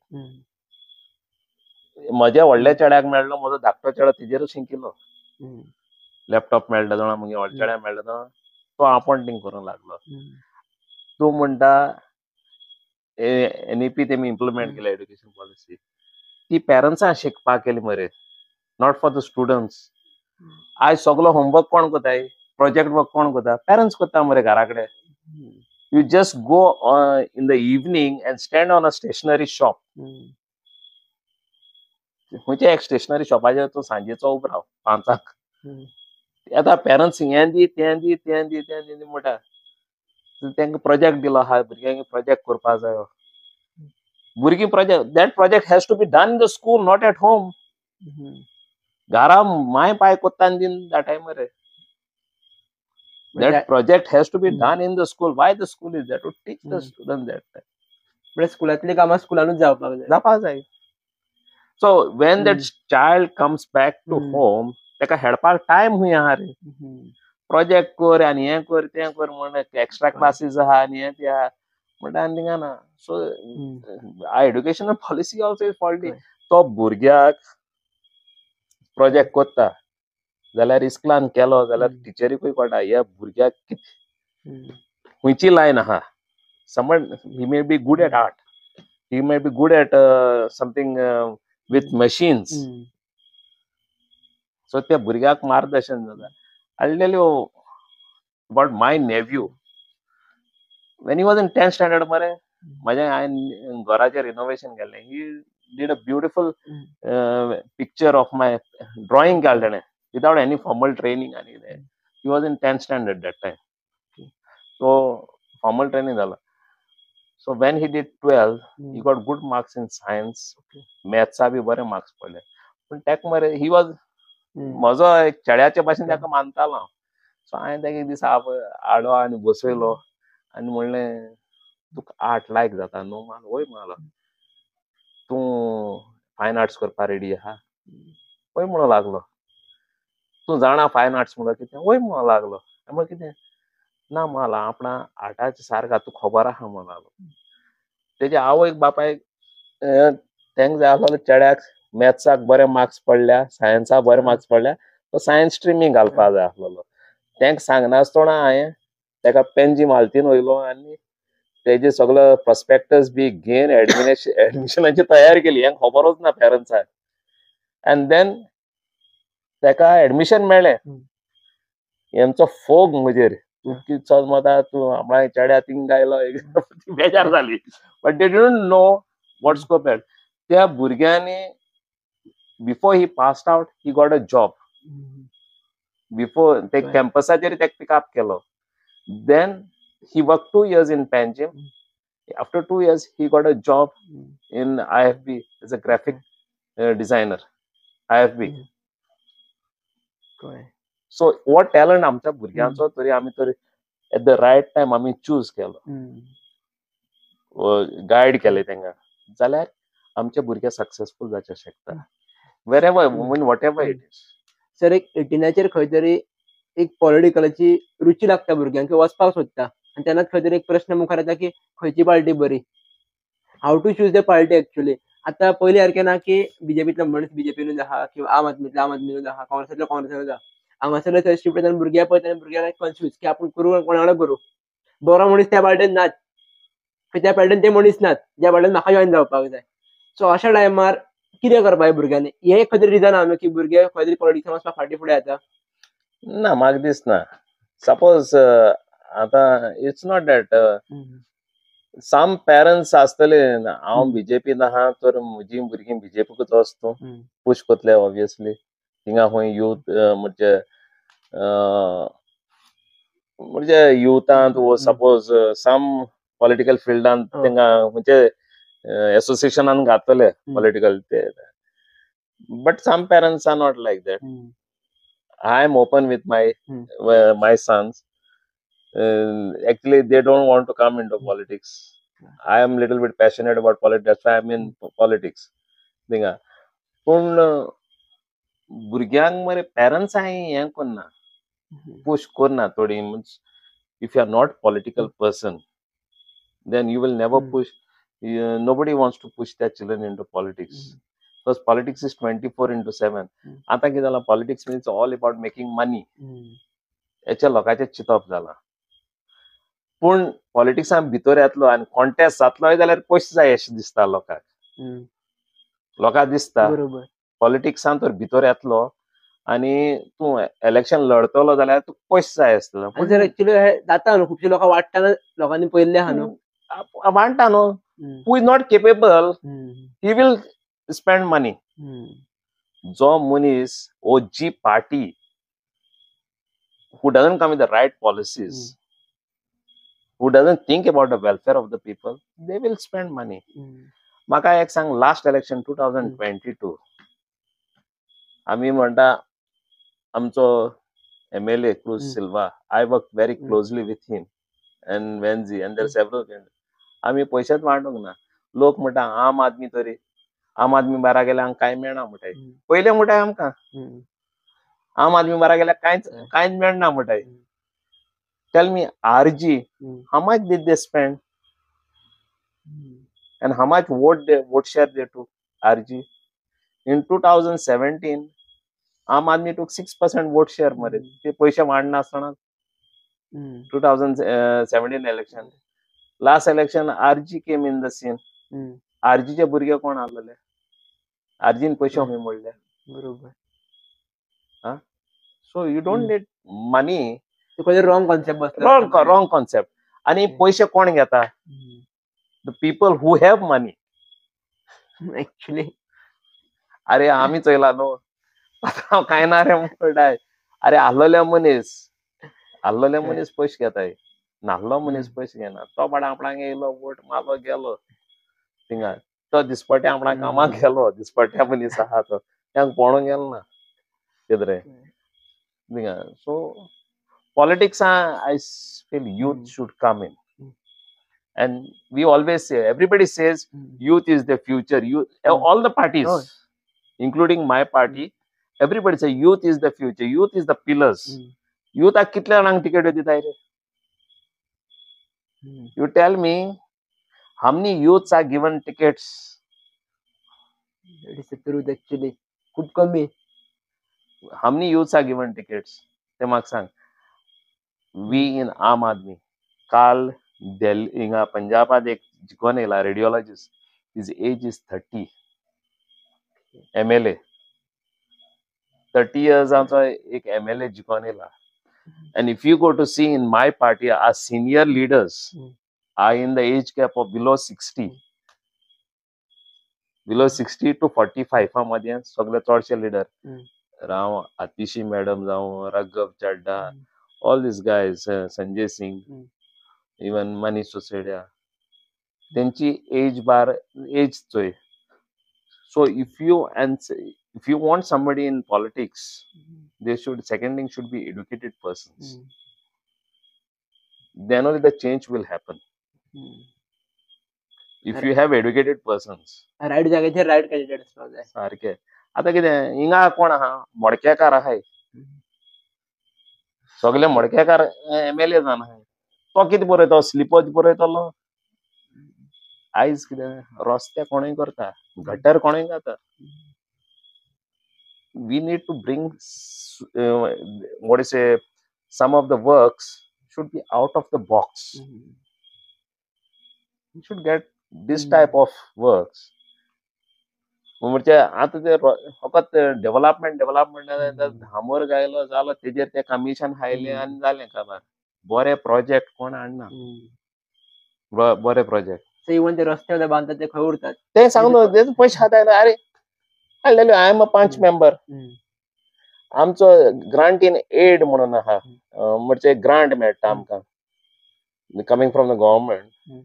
[SPEAKER 2] म्हज्या व्हडल्या चेड्याक मेळ्ळो म्हजो धाकटो चेडो तेजेरूच शिंकिल्लो. लॅपटॉप मेळ्ळो जाणा म्हगे व्हडल्या चेड्याक मेळ्ळो जाणा तो अकाउंटिंग करूंक लागलो. तूं म्हणटा NEP तेमी इम्प्लिमेंट केल्या एड्युकेशन पॉलिसी ती पेरंट्सां शिकपाक केली मरे नॉट फॉर द स्टुडंट्स. आयज सगळो होमवर्क कोण कोताय प्रोजेक्ट वर्क कोण कोता पेरंट्स कोता मरे घरा कडेन. You just go in the evening and stand on a stationery shop. खंयच्या एक स्टेशनरी शॉपाचेर तूं सांजेचो उबो राव 5:00. आतां पेरंट्स हें दी तें दी तें दी तें दी म्हणटा. तांकां प्रोजेक्ट दिलो आहा भुरग्यांक प्रोजेक्ट करपा जायो. भुरगीं project that project has to be done in the school not at home. घरा माय पाय कोत्ता दिन धाटाय मरे. That project has to be done in the school. Why the school is there? To teach the student that.
[SPEAKER 1] म्हणजे स्कुलांतली कामां स्कुलानूच जावपाक जाय.
[SPEAKER 2] So when that child comes back to home, ताका हेडपाक टायम हुंय आहा रे. प्रोजेक्ट कर आनी हें कर तें कर म्हण एक्स्ट्रा क्लासीस आहा आनी हें तें आहा म्हणटा आनी थिंगा ना. So educational policy also is faulty. तो भुरग्याक प्रोजेक्ट कोत्ता जाल्यार इस्कलान केलो जाल्यार टिचरीकूय कळटा ह्या भुरग्याक खंयची लायन आहा. समज he may be good at art, he may be good at something with machines. So त्या भुरग्याक मार्गदर्शन जाता. I'll tell you about my nephew. When he was in 10th standard, माझ्या हांवें घराचें रिनोवेशन केल्लें. ही did a beautiful picture of my drawing केलें ताणें without any formal training आणि कितें. He was in 10th standard that time. So formal training झाला. So when he did 12th, he got good marks in science. मॅथ्सा बी बरे marks पडले. पूण तेका मरे ही वॉज म्हजो एक चेड्याचे भाशेन तेका मानतालो हांव. सो हांवें तेका एक दीस हाडलो आनी बसयलो आनी म्हणलें तुका आर्ट लायक जाता न्हू? वय म्हणलो. तूं फायन आर्ट्स करपा रेडी आहा? वय म्हणूं लागलो. तूं जाणा फायन आर्ट्स म्हणल्यार कितें? वय म्हणूं लागलो. हांवें म्हणलें कितें? ना म्हणलो आपणा आर्टाचें सारका तुका खबर आहा म्हणूं लागलो. तेजे आवयक बापायक तेंक जाय आसलो चेड्याक मॅथ्साक बरे मार्क्स पडल्या, सायन्साक बरे मार्क्स पडल्या, तो सायन्स स्ट्रिमींग घालपा जाय आसलेलो. तेंक सांगनासतना हांवें तेका पेन्जी मालतीन वयलो आनी तेजे सगळो प्रॉस्पेक्टस बी घेवन एडमिशनाची तयारी केली. हेंक खबरूच ना पेरंट्साक. एंड देन तेका एडमिशन मेळ्ळें. हेंचो फोग म्हजेर तूं चलमता तूं आपणा चेड्या थिंग गायलो बेजार जाली. But they didn't know what scope at. त्या भुरग्यांनी before he passed out he got a job. Before ते कॅम्पसाचेर तेका पिकअप केलो. Then he worked 2 years in Panjim. After 2 years, he got a job in IFB as a graphic designer. IFB. So what talent आमच्या भुरग्यांचो तरी आमी तरी at the right time आमी चूज केलो, गायड केले तेंका, जाल्यार आमचे भुरगे सक्सेसफूल जावचे शकता. wherever whatever it is.
[SPEAKER 1] Sir एक 18 खंय तरी एक पॉलिटिकलाची रुची लागता भुरग्यांक वचपाक सोदता आनी तेन्नाच खंय तरी एक प्रश्न मुखार येता की खंयची पार्टी बरी. How to choose the party actually. आता पयलीं सारकें ना की बीजेपीतलो मनीस बीजेपीनूच आहा किंवा आम आदमीनूच आहा, काँग्रेसांतलो काँग्रेसानूच आहा. हांगासरले थंय शिफ्ट जावन भुरगे पळयता आनी भुरगे कन्फ्यूज की आपूण करूं कोणा वांगडा करूं. बरो मनीस त्या पार्टीन नाच, त्या पार्टीन ते मनीस नात ज्या पार्टीन म्हाका जॉयन जावपाक जाय. सो अशा टायमार कितें करपाक भुरग्यांनी? हे खंय तरी रिजन आहा न्हू की भुरगे खंय तरी पॉलिटिक्सान वचपाक फाटीं फुडें येता.
[SPEAKER 2] ना म्हाका दिसना. सपोज आतां it's not that some parents आसतले हांव बीजेपीन आहा तर म्हजी भुरगीं बीजेपीकूच वचतू पुश कोतले ऑब्वियसली. थिंगा खंय यूथ म्हणजे युथांत सपोज सम पॉलिटिकल फिल्डान तेंका म्हणजे एसोसिएशनान घातले पॉलिटिकल ते. But some parents are not like that. I am open with my sons. Actually, they don't want to come into politics. I am little bit passionate about politics. That's why I'm in politics. पण भुरग्यांक मरे parents हें करना, push करना थोडी. If you are not political person then you will never push. Nobody wants to push their children into politics. Because politics is 24/7. आता कितें जाला, politics means all about making money. हेचे लोकांचे चिंतप जाला. पूण पॉलिटिक्सान भितर येतलो आनी कॉन्टेस्ट जातलोय जाल्यार पयशे जाय अशें दिसता लोकांक. लोकांक दिसता पॉलिटिक्सान तर भितर येतलो आनी तूं इलेक्शन लढतलो जाल्यार तुका पयशे जाय आसतलो.
[SPEAKER 1] जर एक्चुअली जाता न्हू, खुबशे लोकां वाडटाना लोकांनी पळयल्ले आहा न्हू,
[SPEAKER 2] वाडटा न्हू. Who is not capable he will spend money. जो मनीस ओ जी party who doesn't come with the right policies, who doesn't think about the welfare of the people, they will spend money. म्हाका एक सांग, लास्ट इलेक्शन 2022 आमी म्हणटा आमचो MLA cruise Silva, I worked very closely with him and Wenzi and there are several. आमी पयशेच वांटूंक ना. लोक म्हणटा आम आदमी तरी, आम आदमी बारा गेल्यार हांगा कांय मेळना म्हणटाय. पयले म्हणटाय आमकां आम आदमी बारा गेल्यार कांयच मेळना म्हणटाय. Tell me RG, how much did they spend and how much vote share they took? RG in 2017 आम आदमी took 6% vote share मरे. ते पयशे वाडना आसतना 2017 election. Last election RG came in the scene. RG चे भुरगे कोण आसलेले? RG पयशे खंय मोडले? बरोबर. So you don't need money.
[SPEAKER 1] Wrong concept.
[SPEAKER 2] Wrong concept. आणि पयशे कोण घेता? The people who have money.
[SPEAKER 1] Actually
[SPEAKER 2] अरे आम्ही चयला न्हू आता काय ना रे म्हणटाय. अरे आल्लोल्या मनीस पयशे घेताय, नाल्लो मनीस पयशे घेना. तो बाबा आपणाक येयलो वोट मारलो गेलो थिंगा. तो दिसपट्या आपणाक कामाक गेलो, दिसपट्या मनीस आहा तो त्यांक पळोवंक गेलो ना कितें थिंगा. So politics I feel youth should come in. And we always say, everybody says youth is the future. Youth, all the parties, including my party, everybody say youth is the future. Youth is the pillars. Youth कितल्या जाणांक ticket दिताय ray? You tell me, how many youths are given tickets?
[SPEAKER 1] It is the truth actually. खूप कमी.
[SPEAKER 2] How many youths are given tickets? ते म्हाका सांग. We in Aam Aadmi, काल दिल्ली हिंगा पंजाबात एक जिखोन येयला radiologist. His age is 30. MLA 30 years'ाचो एक MLA जिखोन येयला. And if you go to see in my party, our senior leaders are in the age gap of below 60. Below 60 to 45 मध्ये सगळे चडशे leader. राव Atishi madam जावं, राघव चड्डा, all these guys, Sanjay Singh, even Manish Sisodia, त्यांची age चोय. So if you want somebody in politics, second thing should be educated persons. Then only the change will happen. If you have educated persons.
[SPEAKER 1] Right जागेचेर right candidate असपाक जाय.
[SPEAKER 2] सारखे. आता कितें हिंगा कोण आहा? मडकेकार आहाय. सगळे मडकेकार MLA जावन आहाय. तो कितें बरयता? स्लिपज बरयतलो. आयज कितें रस्ते कोणूय करता, गटर कोणूय घाता. We need to bring some of the works should be out of the box. You should get this type of works. म्हणजे आता ते फकत डेव्हलपमेंट धामोर गायलो जालो तेजेर ते कमिशन हायले आनी जालें काबार. बरे प्रोजेक्ट कोण हाडना. बरे प्रोजेक्ट
[SPEAKER 1] इवन ते रस्ते बांदतात ते खंय उरतात
[SPEAKER 2] ते सांगून ते पयशे खाताय. अरे हाडलेले आय एम अ 5 मेंबर. आमचो ग्रांट इन एड म्हणून आहा. म्हणजे ग्रांट मेळटा आमकां coming from the government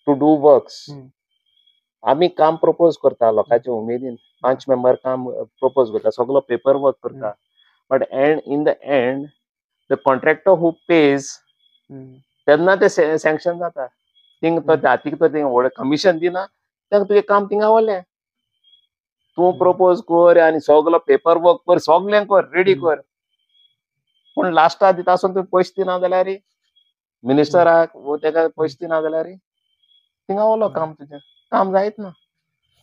[SPEAKER 2] to do works. आम्ही काम प्रपोज करता लोकांच्या उमेदीन. 5 मेंबर काम प्रपोज करता, सगळो पेपर वर्क करता. But in the end the contractor who page तेन्ना ते सँक्शन जाता. थिंग तो जातीक तो व्हड कमिशन दिना, तांकां तुजें काम थिंगा वलें. तूं प्रपोज कर आनी सगळो पेपर वर्क कर, सगळें कर, रेडी कर. पूण लास्टाक दिता आसून तुवें पयशे दिना जाल्यार मिनिस्टराक वो तेका पयशे दिना जाल्यार थिंगा वलो काम तुजें. काम जायत ना.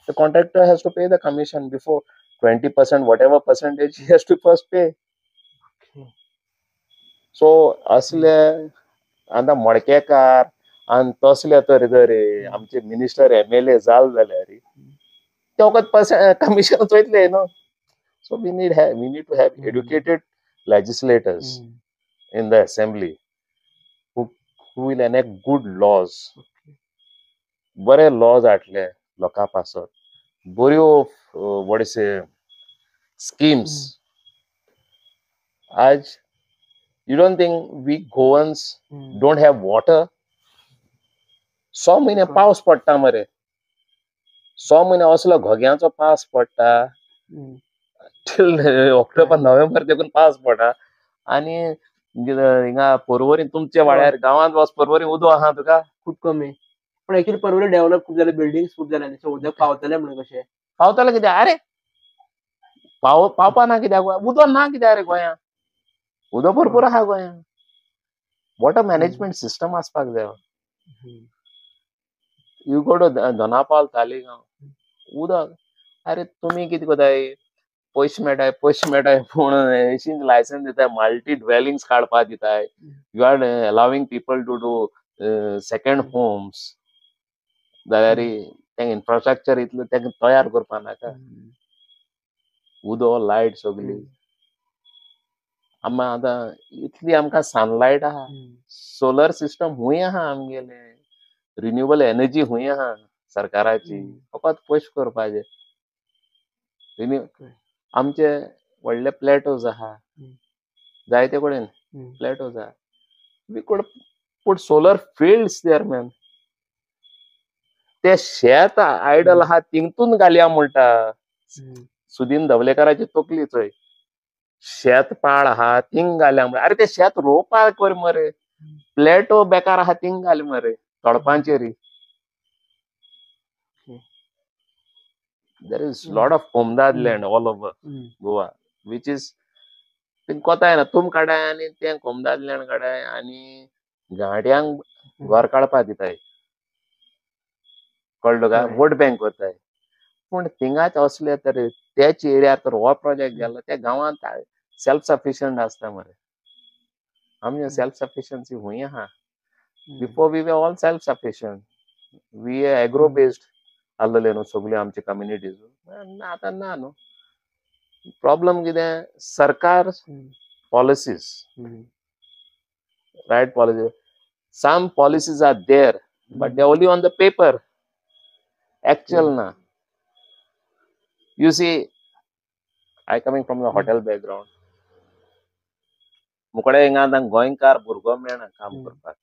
[SPEAKER 2] The contractor has to pay the commission before 20%, whatever percentage he has to first pay. So असले आता मडकेकार आणि तसले तर आमचे मिनिस्टर MLA जाल जाल्यार ते वखत कमिशनच वयतले न्हू. So we need to have educated legislators in the assembly who will enact good laws. बरे लॉज हाडले लोकां पासत. बऱ्यो schemes. आज you don't think we Goans don't have water? 6 महिने पावस पडटा मरे. 6 महिने असलो घोग्यांचो पावस पडटा. ऑक्टोबर नोव्हेंबर देखून पावस पडटा. आनी हिंगा पर्वरी तुमच्या वाड्यार गांवांत वच पर्वरी उदो आहा तुका
[SPEAKER 1] खूप कमी. पण ऍक्च्युली पर्वरी डेव्हलप खूप झाले, बिल्डिंग खूप झाल्या, उदक पावतले म्हणून कशें
[SPEAKER 2] पावतले कित्याक? अरे पावपा ना कित्याक? उदो ना कित्याक रे गोंयांत? उदो भरपूर आहा गोंयांत. वॉटर मॅनेजमेंट सिस्टम आसपाक जाय. You go to Dona Paula, Taleigao, उदक. अरे तुमी कितें कोताय? पयशे मेळटाय म्हणून लायसन्स दिताय, मल्टी ड्वेलिंग्स काडपाक दिताय. You are allowing people to do second homes. जाल्यार तें इन्फ्रास्ट्रक्चर इतलें तें तयार करपा नाका. उदो, लायट सगळी. आतां इतली आमकां सनलायट आहा. सोलर सिस्टम हूंय आहा आमगेले. रिन्युएबल एनर्जी हुंय आहा सरकाराची, फकत पयस करपाचे. आमचे व्हडले प्लॅटोज आहा, जायते कडेन प्लॅटोज आहा. We could put solar fields there man. ते शेत आयडल आहा तिंगतून घालया म्हणटा. सुदीन धवलेकराची तकली चोय. शेत पाळ आहा थिंग घालया म्हण. अरे ते शेत रोवपाक कर मरे. प्लॅटो बेकार आहा थिंग घाल मरे तळपांचेरी. There is lot of कोमदाद land all over Goa which is कोताय ना तुम काडाय आनी ते कोमदाद लँड काडाय आनी गाड्यांक घर काडपा दिताय. कळ्ळो का? वोट बँक करताय. पूण थिंगाच असले तरी त्याच एरियार तर हो प्रोजेक्ट गेलो त्या गांवांत सेल्फ सफिशियंट आसता मरे. आमचे सेल्फ सफिशियन्सी हुंय आहा. Before we were all self sufficient. We agro based आसलेले न्हू सगळे आमचे कम्युनिटीज. आतां ना न्हू. प्रॉब्लेम कितें? सरकार policies, right policy. Some policies are there but they only on the paper. Actual na. You see, I coming from the hotel background. मुकडे हिंगा गोंयकार भुरगो मेळना काम करपाक.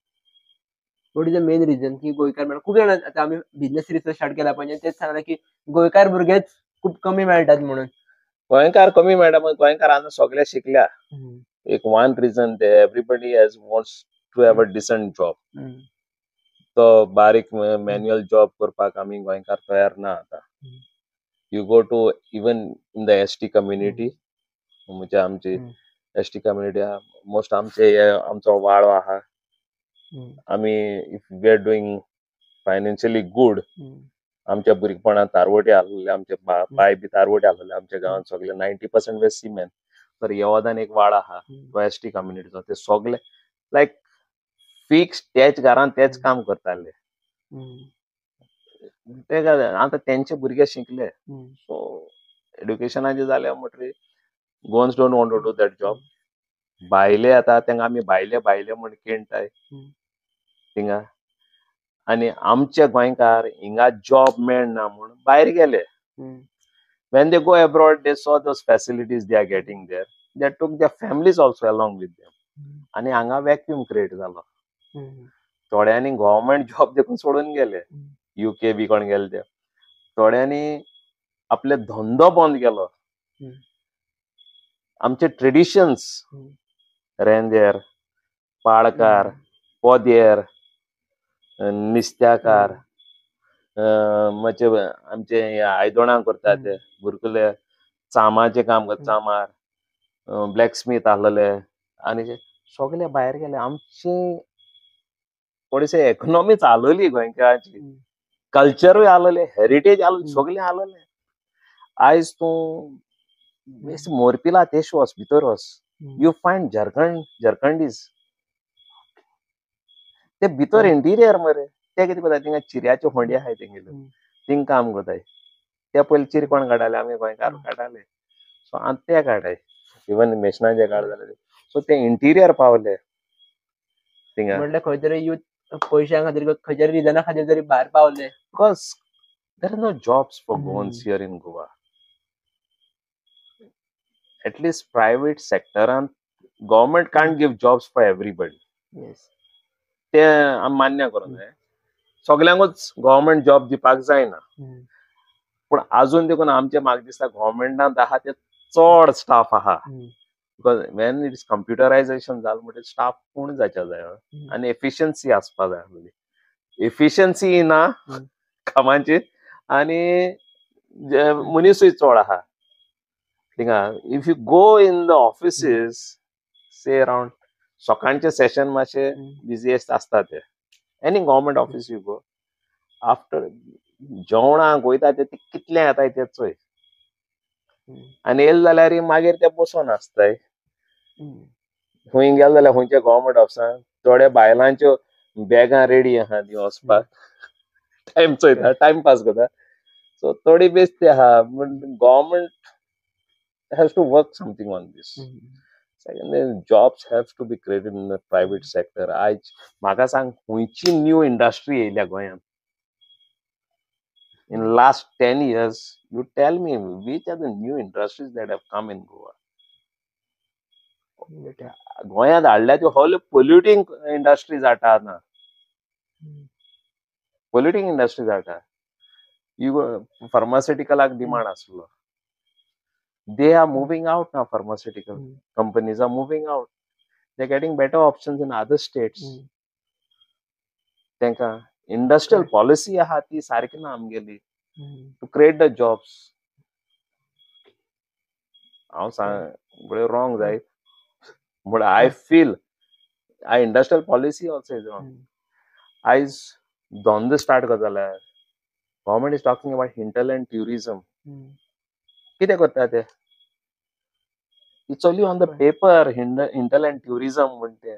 [SPEAKER 1] What is the main reason की गोंयकार मेळना? खूप जाण आता आम्ही बिझनेस रिसर्च स्टार्ट केला पण तेच सांगला की गोंयकार भुरगेच खूप कमी मेळटात म्हणून.
[SPEAKER 2] गोंयकार कमी मेळटा पण गोंयकारांना सगळे शिकल्या. एक वन रिजन ते everybody has wants to have a decent job. तो बारीक मॅन्युअल जॉब करपाक आमी गोंयकार तयार ना आता. You go to even in the ST community, म्हणजे आमची एसटी कम्युनिटी आहा मोस्ट आमचो वाळो आहा. आमी if we are doing financially good, आमच्या भुरगेपणांत तारवटी आहलेले, आमचे बाय बी तारवटी आहलेले आमच्या गांवांत सगळे 90% वे सिमेंट. तर येवदान एक वाडो आहा तो एसटी कम्युनिटीचो. ते सगळे लायक फिक्स त्याच घरांत तेच काम करताले. ते आता तेंचे भुरगे शिकले. सो एड्युकेशनाचे जाल्या म्हणटरी Goans don't want to do that job. भायले आता तेंका आमी भायले भायले म्हण केणटाय थिंगा. आनी आमचे गोंयकार हिंगा जॉब मेळना म्हूण भायर गेले. When they go abroad, they saw those facilities they are getting there. They took their families also along with them. आणि हांगा वॅक्यूम क्रिएट जालो. थोड्यांनी गव्हर्नमेंट जॉब देखून सोडून गेले. UK बी कोण गेले ते. थोड्यांनी आपले धंदो बंद केलो. आमचे ट्रेडिशन्स रेंदेर, पाळकार, पोदेर, निस्त्याकार, म्हणजे आमचे आयदोणां करता ते भुरकुले, चामाचे काम करता, चामार, ब्लॅकस्मिथ आहलेले आनी सगळे भायर गेले. आमची थोडीशी इकॉनॉमी चालवली गोंयकारांची, कल्चरूय आसलेले, हेरिटेज सगळे आसलेले. आयज तूं मोरपिला तेश वच, भितर वच, यू फायंड झारखंडीज. ते भितर इंटिरियर मरे. ते कितें करता थिंगा चिऱ्याच्यो होंडी आहाय तेंगेल्यो, थिंग काम करताय. ते पयलीं चिरे कोण काडटाले? आमी गोंयकार काडटाले. सो आतां ते काडाय. इवन मेशनाचे काड जाल्यार. सो ते इंटिरियर पावले थिंगा.
[SPEAKER 1] म्हटल्यार खंय तरी यूथ पयशां खातीर खंयच्या रिजना खातीर तरी भायर पावले.
[SPEAKER 2] Because there are no jobs for Goans here in Goa. At least private sector government can't give jobs for everybody.
[SPEAKER 1] Yes.
[SPEAKER 2] ते आमी मान्य करूंक जाय. सगल्यांकूच गव्हर्नमेंट जॉब दिवपाक जायना. पूण अजून देखून आमचे म्हाका दिसता गव्हर्नमेंटांत आहा ते चड स्टाफ आहा. बिकॉज वेन इट इज कंप्युटरायझेशन जालें म्हणटकीर स्टाफ पूर्ण जावचे जाय आनी एफिशियन्सी आसपा जाय आसली. एफिशियन्सी ना कामांची आनी मनीसूय चड आहा थिंगा. If you go in the offices say around सकाळचे सेशन मातशे बिझीएस्ट आसता ते. Any government office you go after जेवणाक वयता ते कितले येताय ते चोय. आनी येयले जाल्यार मागीर ते बसोन आसताय. खंय गेले जाल्यार खंयच्या गव्हर्नमेंट ऑफिसान थोड्या बायलांच्यो बॅगां रेडी आहा ती वचपाक. टायम चोयता, टायम पास करता. सो थोडी बेश्टी आहा. Government has to work something on this. Second, jobs have to be created in the private sector. आज म्हाका सांग खंयची न्यू इंडस्ट्री येयल्या गोंयांत? In last 10 years, you tell me which are the new industries that have come in Goa? गोंयांत हाडल्या त्यो सगल्यो पोल्युटींग इंडस्ट्रीज हाडटा ना. पोल्युटींग इंडस्ट्रीज हाडटा. फार्मास्युटिकलाक डिमांड आसलो. They are moving out now, pharmaceutical companies are moving out. They're getting better options in other states. तांकां industrial policy आहा ती सारकी ना आमगेली टू क्रिएट द जॉब्स. हांव सांग रॉंग जायत but I feel I industrial policy also is wrong. आयज धंदो स्टार्ट करता जाल्यार government is talking about hinterland tourism. कितें करता ते? It's only on the paper hinterland tourism म्हणते.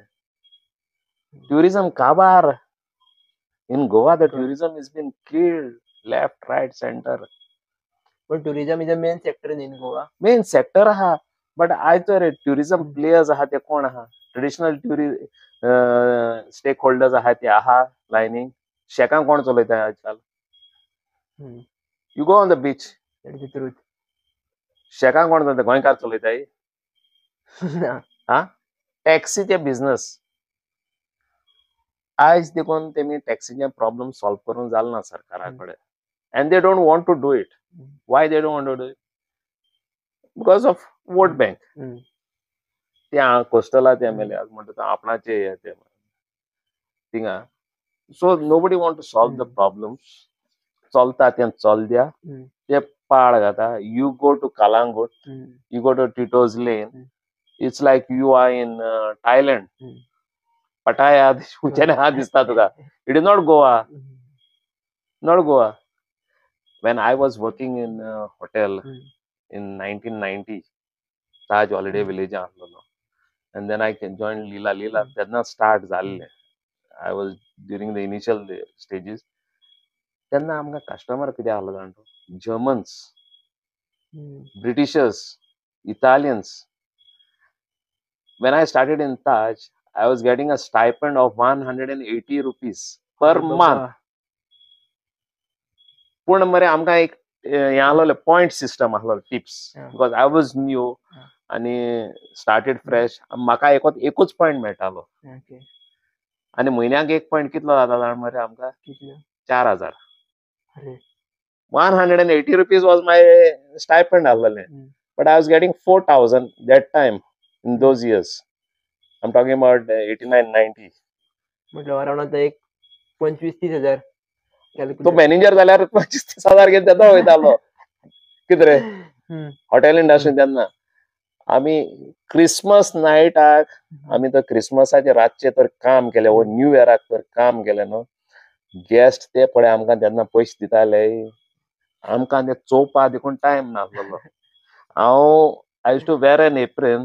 [SPEAKER 2] ट्युरिझम काबार. In Goa, the tourism has been killed left, right, center.
[SPEAKER 1] But tourism is a main sector in Goa.
[SPEAKER 2] Main sector aha. But I thought tourism players aha te kon aha. Traditional stakeholders aha te aha lining. Shekan kon cholaita hai ajkal. You go on the beach.
[SPEAKER 1] That is the truth.
[SPEAKER 2] Shekan kon cholaita goinkar cholaita hai. Ha? Taxi चे business. आज देखून तेमी टॅक्सीचे problem solve करून जाल ना सरकाराकडे. And they don't want to do it. Why they don't want to do it? Because of vote bank. त्या कोस्टला ते एमएलए म्हणतात आपणाचे ते थिंगा. So nobody want to solve the problems. चलता ते चल द्या. ते पाड घाता. You go to Calangute. You go to Tito's lane. It's like you are in Thailand. Pattaya, दिसता तुका. It is not Goa. Not Goa. When I was working in a hotel in 1990, Taj Holiday Village आसलो. And then I joined Leela. तेन्ना start जाल्ले. I was during the initial stages. तेन्ना आमकां customer कितें आसलो जाणा? Germans, Britishers, Italians. When I started in Taj, I was getting a stipend of 180 rupees per month. पूण मरे आमकां एक हें आसलो पॉइंट सिस्टम आसलो tips. Because I was new आनी स्टार्टेड फ्रेश. म्हाका एकूच पॉइंट मेळटालो. आनी म्हयन्याक एक पॉइंट कितलो जाता जाण मरे आमकां? 4000. 180 rupees was my stipend आसलेलें. But I was getting 4000 that time in those years. I'm talking about 89-90.
[SPEAKER 1] म्हटलं अराउंड एक 25-30 हजार.
[SPEAKER 2] तो मॅनेजर जाल्यार 25-30 हजार घेत देता वयतालो. कितें रे हॉटेल इंडस्ट्री. तेन्ना आमी क्रिसमस नायटाक आमी तर क्रिसमसाचे रातचे तर काम केले. वो न्यू इयराक तर काम केले न्हू. गेस्ट ते पळय आमकां तेन्ना पयशे दिताले. आमकां ते चोवपा देखून टायम नासलो. I used to wear an apron.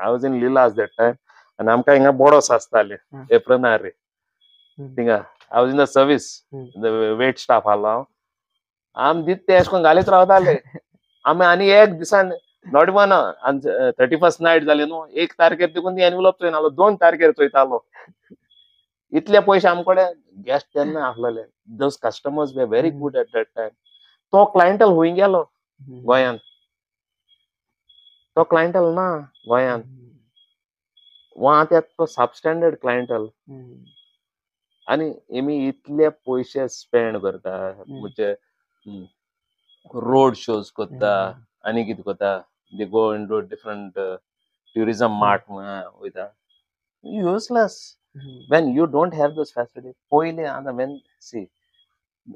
[SPEAKER 2] I was in Leela's that time. And आमकां हिंगा बोडोस आसताले एप्रनार. थिंगा I was in the service, the wait staff आसलो हांव. आम दीत ते अशें करून घालीत रावताले. आमी आनी एक दिसान नॉट इवन 31st नायट जाली न्हू. 1 तारखेर देखून ती एनवलप चोयनालो. 2 तारखेर चोयतालो. इतले पयशे आमकडे गेस्ट तेन्ना आसलेले. Those customers way very good at that time. तो क्लायंटल हूंय गेलो गोंयांत. तो क्लायंटल ना गोंयांत. तो सबस्टँडर्ड क्लायंटल. आनी एमी इतले पयशे स्पेंड करता. म्हणजे रोड शोज करता आनी कितें करता. They go into different tourism mart वयता. Useless when you don't have those facilities. पयले आतां when see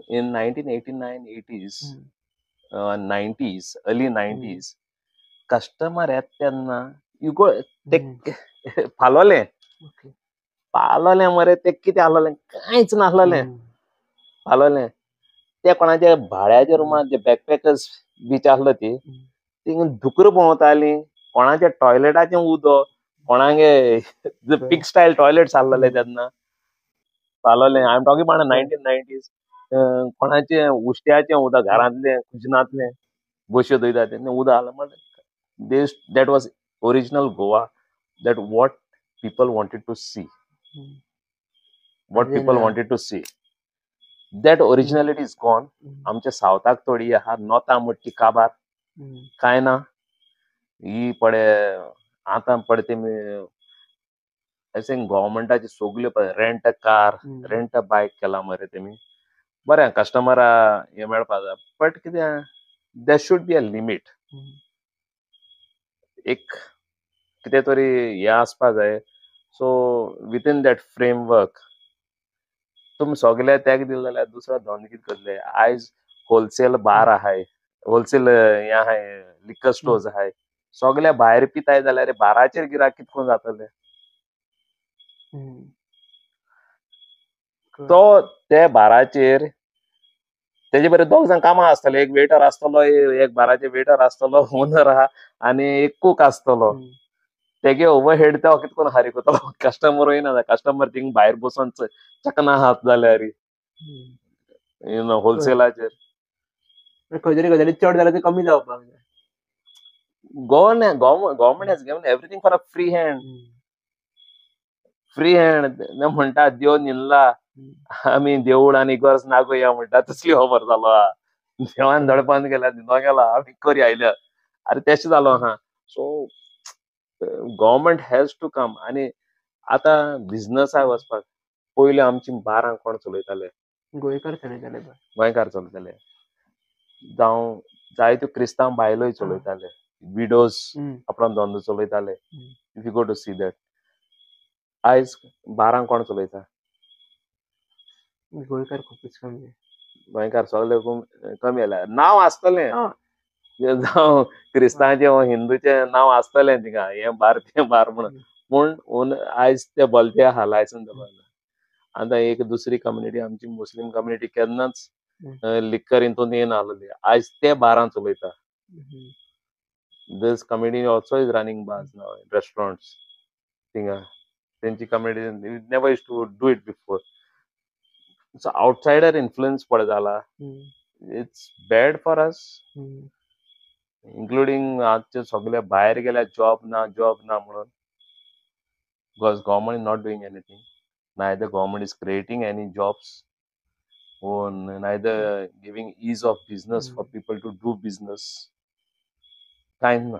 [SPEAKER 2] in 1989, 80s, 90s, early 90s, customer येत तेन्ना यू गो ते फालोलें मरे. ते कितें आसलोलें? कांयच नासलोलें. फालोलें ते कोणाचे भाड्याच्या रुमांत जे बॅकपॅकर्स बीच आसलो ती थिंगा धुकरां भोंवतालीं. कोणाच्या टॉयलेटाचें उदक, कोणागे पिग स्टायल टॉयलेट्स आसलोले तेन्ना. फालोलें. I am talking about 1990s. कोणाचें उश्ट्याचें उदक घरांतलें कुजनांतलें बश्यो धुयता तेन्ना उदक आसलें. That was original Goa, that what people wanted to see, what
[SPEAKER 1] As in,
[SPEAKER 2] people wanted to see. That originality is gone. आमच्या सावथाक थोडी आहा, नॉर्थाक मोठी काबार काय ना. ही पडे आतां पडे तेमी गव्हर्मेंटाची सगल्यो पळय rent a car, rent a bike केला मरे तेमी. बरें कस्टमरा हे मेळपा जाय, बट कितें देर शूड बी अ लिमीट. एक कितें तरी हे आसपा जाय. सो विथीन दॅट फ्रेमवर्क तुमी सगळे तेग दिले जाल्यार दुसरो धंदो कितें करतले. आयज होलसेल बार आहाय, होलसेल हे आहाय, लिकर स्टोर्स आहाय, सगळे भायर पिताय जाल्यार बाराचेर गिरायक कितको जातले. तो त्या बाराचेर तेजे बरें दोग जाण कामां आसतले. एक वेटर आसतलो, एक बाराचे वेटर आसतलो, ओनर आहा, आनी एक कूक आसतलो. तेगे ओव्हरहेड तो कितकोन हारी करतलो. कस्टमर येना, कस्टमर थिंग भायर बसून चकना आहात जाल्यार होलसेलाचेर.
[SPEAKER 1] खंय तरी गजाली चड जाल्यार ते कमी जावपाक जाय.
[SPEAKER 2] Government has given everything for a free hand. Free hand म्हणटा देव निल्ला, आमी देवूळ आनी इगर्ज नागोया म्हणटा, तसली खबर जालो आहा. देवान दडपान गेल्या न्हिदो गेला, आमी करी आयल्या. अरे तेशें जालो आहा. So government has to come. आनी आतां बिझनसाक वचपाक पयलीं आमची बारां कोण चलयताले?
[SPEAKER 1] गोंयकार चलयताले.
[SPEAKER 2] गोंयकार चलयताले. जावं जायत्यो क्रिस्तांव बायलोय चलयताले. विडोज आपलो धंदो चलयताले. If you go to see that. आयज बारां कोण चलयता?
[SPEAKER 1] गोंयकार खूपच कमी.
[SPEAKER 2] गोंयकार सगळे कमी जाला. नांव आसतलें, जावं क्रिस्तांवाचें वा हिंदूचें नांव आसतलें थिंगा, हे बार ते बार म्हणून. पूण आयज ते बोलते आहा लायसन दवरला. आतां एक दुसरी कम्युनिटी, आमची मुस्लीम कम्युनिटी केन्नाच लिकर हितून येना आसलेली. आयज ते बारां चलयता. This community also is running bars now, restaurants थिंगा. तेंची community never used to do it before. So outsider influence पड जाला. It's bad for us, including आजचे सगळे भायर गेल्या जॉब ना म्हणून. Because government is not doing anything. Neither government is creating any jobs, or neither giving ease of business for people to do business. कांयच ना.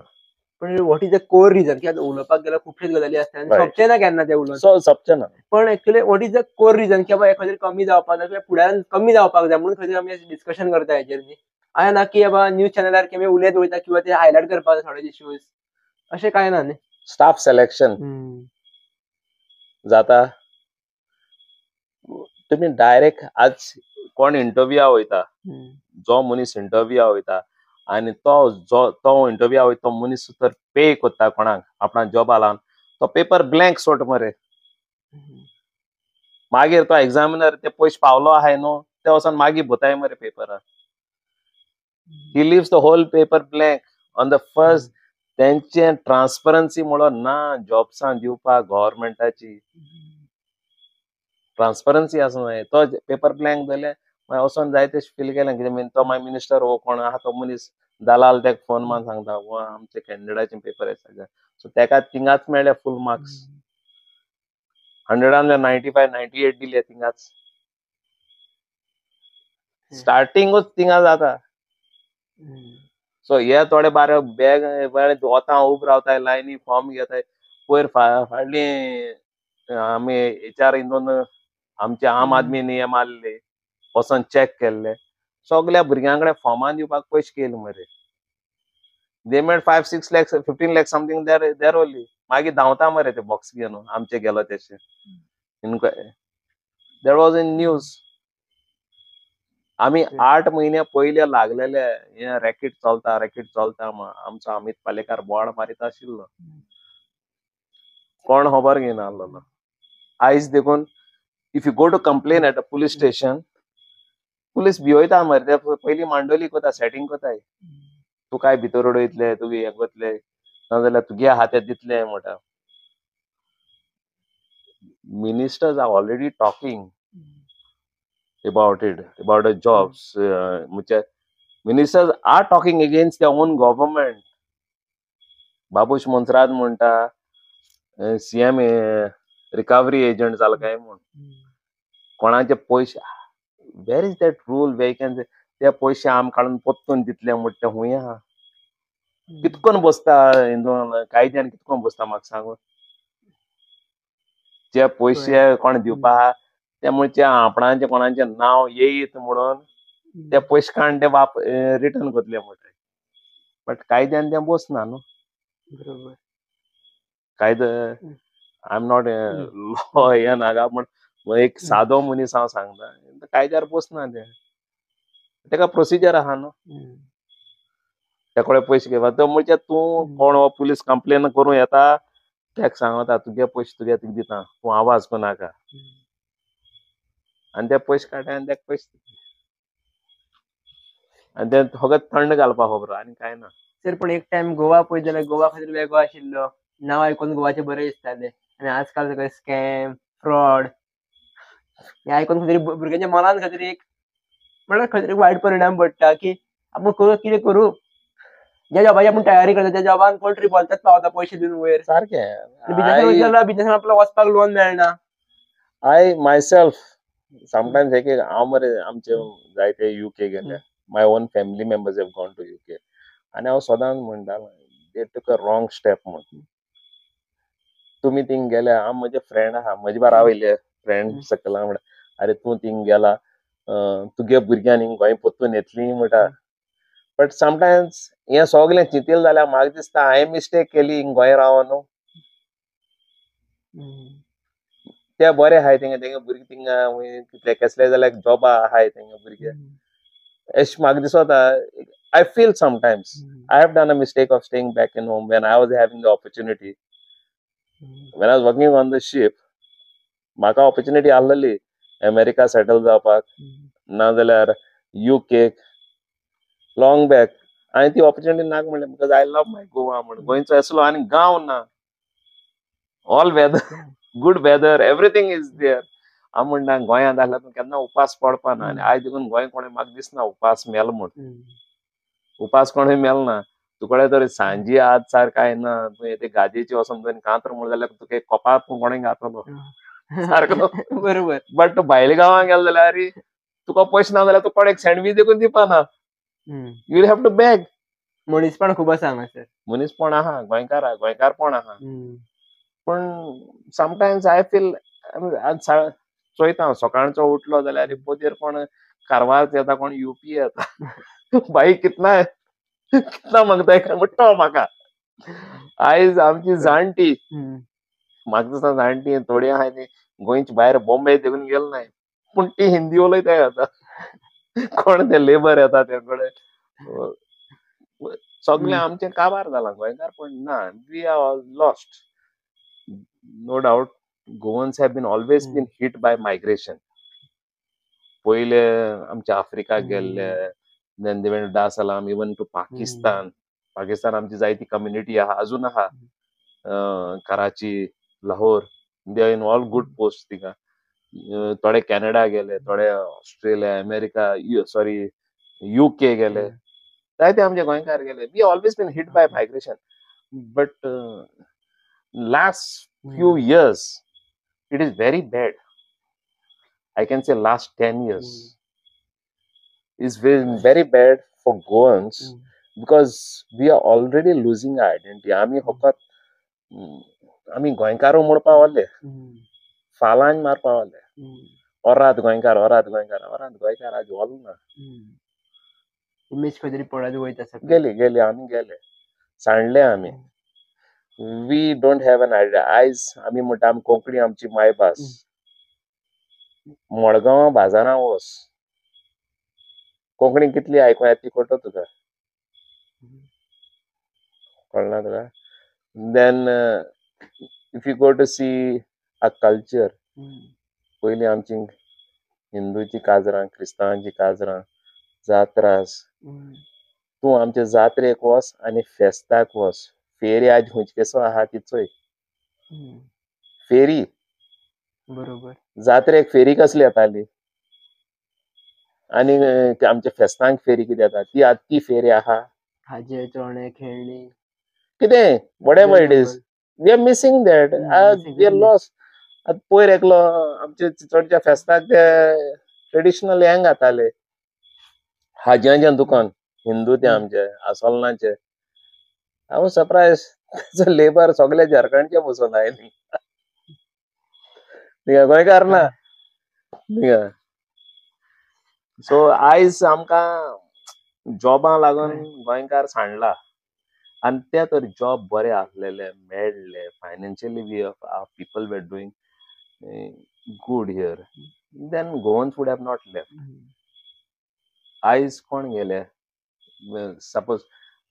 [SPEAKER 1] पण what is the core reason की आता उलोवपाक गेल्यार खुबश्योच गजाली आसता आनी सोंपचे ना केन्ना ते उलोवन.
[SPEAKER 2] सोंपचे ना.
[SPEAKER 1] पण actually what is the core reason की बाबा खंय तरी कमी जावपाक जाय, फुडारान कमी जावपाक जाय म्हणून खंय तरी आमी डिस्कशन करता हेचेर न्ही. अशें ना की बाबा न्यूज चॅनलार केन्ना उलयत वयता किंवा ते हायलायट करपाक जाय थोडे इश्यूज, अशें कांय ना न्ही.
[SPEAKER 2] स्टाफ सिलेक्शन जाता. तुमी डायरेक्ट आज कोण इंटरव्यूआ वयता, जो मनीस इंटरव्यूआ वयता आनी तो इंटरव्यूआ वयता, तो मनीस तर पे करता कोणाक आपणा जॉबा लावन, तो पेपर ब्लँक सोड मरे. मागीर तो एग्जामिनर ते पयशे पावलो आहाय न्हू, ते वचोन मागीर भोताय मरे पेपरार. He leaves the whole paper blank on the first. तेंचे ट्रान्सपरन्सी म्हणून ना जॉब्सां दिवपाक गव्हर्मेंटाची. ट्रान्सपरन्सी आसूं जाय. तो पेपर ब्लँक जाले मागीर वचोन जाय ते फील केलें कितें तो मागीर मिनिस्टर वो कोण आहा तो मनीस दलाल तेका फोन मारून सांगता वो आमचे कॅन्डिडेटाचे पेपर आसा. सो तेका थिंगाच मेळ्ळे फूल मार्क्स. 100 95 98 दिले थिंगाच. स्टार्टिंगूच थिंगा जाता. सो हे थोडे बारे बॅग वता उब रावताय लायनी फॉर्म घेताय. पयर फाडली आमी HR हितून आमचे आम आदमी नियम आसले, वचोन चॅक केल्ले. सगळ्या भुरग्यांकडे फॉर्मान दिवपाक पयशे केले मरे. They made 5-6 lakhs 15 lakhs something there only. मागीर धांवता मरे ते बॉक्स घेवन आमचे गेलो तेशे. देट वॉज इन न्यूज. आमी 8 म्हयने पयले लागलेले हे रॅकेट चलता म्हण. आमचो अमित पालेकार बोवाळ मारीत आशिल्लो, कोण खबर घेयना आसलेलो. आयज देखून if you go to complain at a police station, police भिवयता मरे. ते पयलीं मांडोली कोता, सेटिंग कोताय. तूं काय भितर उडयतले, तुगे हे कोतले, नाजाल्यार तुगे हाते दितले म्हणटा. Ministers are already talking about it, about the jobs. Ministers are talking against their own government. Babush मुन्सराज म्हणटा सीएम रिकवरी एजंट जाला काय म्हण कोणाचे पयशे वेर इज दॅट रूल वेकॅन ते पयशे आम काडून पोत्तून दितले म्हणटा हुंय आहा कितकोन बसता कायद्यान कितकोन बसता म्हाका सांग जे पयशे कोण दिवपा आहा ते म्हणजे आपणाचे कोणाचे नाव येयत म्हणून ते पयशे काडून ते रिटर्न करतले म्हणटा बट कायद्यान ते बसना न्हू
[SPEAKER 1] बरोबर
[SPEAKER 2] कायदो आय एम नॉट लॉ हे नागा पण एक सादो मनीस हांव सांगता कायद्यार बसना ते तेका प्रोसिजर आहा न्हू ते कोणे पयशे घेवपा तो म्हणजे तूं कोण हो पुलीस कंप्लेन करूं येता तेका सांगता तुगे पयशे तुगे तुका दिता तूं आवाज कोनाका आनी ते पयशे काडटा आनी तेका पयशे आनी ते फकत थंड घालपा खबर आनी काय ना
[SPEAKER 1] सर पण एक टाइम गोवा पळयत जाल्यार गोवा खातीर वेगळो आशिल्लो नांव आयकून गोवाचे बरें दिसताले आनी आजकाल सगळे स्कॅम फ्रॉड हे आयकून खंय तरी भुरग्यांच्या मनान खंय तरी एक म्हळ्यार खंय तरी वायट परिणाम पडटा की आपूण करूं कितें करूं ज्या जॉबाची आपूण तयारी करता त्या जॉबान कोण तरी बोलतात पावता पयशे दिवन वयर
[SPEAKER 2] सारकें
[SPEAKER 1] बिजनेसान आपल्याक वचपाक लोन मेळना
[SPEAKER 2] आय मायसेल्फ समटायम्स एक हांव मरे आमचे जायते युके गेले my own family members have gone to UK आनी हांव सदांच म्हणटा दे टूक अ रॉंग स्टेप म्हणून तुमी थिंग गेले हांव म्हजे फ्रेंड आहा म्हजे बारा वयले फ्रेंड सकयल म्हणटा अरे तूं थिंग गेला तुगे भुरग्यां हिंग गोंय पोत्तून येतलीं म्हणटा बट समटायम्स हें सगलें चिंतिल्लें जाल्यार म्हाका दिसता हांवें मिस्टेक केली हिंग गोंय रावन न्हू ते बरे आहाय तेंगे भुरगे थिंगा कितले कसले जाल्यार जॉबा आहाय तेंगे भुरगे अशें म्हाका दिसता I feel sometimes I have done a mistake of staying back in home when I was having the opportunity. When I was working on the ship, म्हाका opportunity आसलेली अमेरिका सेटल जावपाक नाजाल्यार UK लॉंग बॅक हांवें ती opportunity नाक म्हणलें because I love my Goa म्हणून गोंयचो असलो आनी गांव ना all weather good weather everything is there हांव म्हणटा गोंयांत आसल्यार तूं केन्ना उपास पडपा ना आनी आयज देखून गोंय कोणें म्हाका दिसना उपास मेल म्हूण उपास कोणें मेलना तुकडे तर सांजी आज सार काय ना तुवें ते गादयेची वचोन तुवें कांतर म्हण जाल्यार तुका कोपार कोणें घातलो सारको
[SPEAKER 1] बरोबर
[SPEAKER 2] बट भायल्या गांवांत गेलो जाल्यार तुका पयशे ना जाल्यार तूं कोणेक सँडवीच देखून दिवपाना you will have to bag
[SPEAKER 1] मनीसपण खूब आसा हांगासर
[SPEAKER 2] मनीसपण आहा गोंयकारपण आहा पण समटायम्स आय फील चोयता सकाळचो उठलो जाल्यार पोदेर कोण कारवार येता कोण युपी येता बाई कितना मागताय म्हणटा म्हाका आयज आमची जाणटी म्हाका दिसता जाणटी थोडी आहाय ती गोंयची भायर बॉम्बे देखून गेल नाय पूण ती हिंदी उलयताय आता कोण ते लेबर येता ते कडेन सगळें आमचें काबार जालां गोंयकारपण ना we are all lost no doubt Goans have been always been hit by migration पयले आमचे आफ्रिका गेल्ले देन दे वेंट डार सलाम इवन टू पाकिस्तान आमची जायती कम्युनिटी आहा अजून आहा Karachi Lahore they are in all good post थिंगा थोडे कॅनडा गेले थोडे ऑस्ट्रेलिया अमेरिका सॉरी UK गेले जायते आमचे गोंयकार गेले we always been hit by migration but last few years it is very bad. I can say last 10 years is been very bad for Goans because we are already losing our identity. आमी फकत आमी गोंयकार म्हणपा वाले फालांज मारपा वाले ओरात गोंयकार आज वाल ना
[SPEAKER 1] इमेज खंय तरी पडत वयता
[SPEAKER 2] गेली आमी गेले सांडले आमी we don't have an idea आयज आमी म्हणटा आमी कोंकणी आमची मायभास मडगांव बाजारां वच कोंकणी कितली आयकूं येता ती कळटा तुका कळना तुका then if you go to see a culture पयलीं आमची हिंदूची काजरां क्रिस्तांवांची काजरां जात्रास तूं आमच्या जात्रेक वच आनी फेस्ताक वच फेरी आज खुंयचकेसो आहा ती चोय फेरी
[SPEAKER 1] बरोबर
[SPEAKER 2] जात्रेक फेरी कसली येताली आनी आमच्या फेस्तांक फेरी कितें येता ती फेरी आहा
[SPEAKER 1] खाजे चोणे खेळणी
[SPEAKER 2] कितें whatever it is, we are missing that. We are lost. आतां पयर एकलो आमचे चडच्या फेस्ताक ते ट्रेडिशनल हें घाताले, हाज्याचें दुकान, हिंदू ते आमचे आसोलनाचे. हांव सरप्रायज, ताचो लेबर सगळे झारखंडचे बसून आयली. गोंयकार ना. सो आयज आमकां जॉबा लागून गोंयकार सांडला. आनी ते तर जॉब बरे आसलेले, मेळ्ळे, financially we people were doing good here, then Goans would have not left. Eyes कोण गेले? Suppose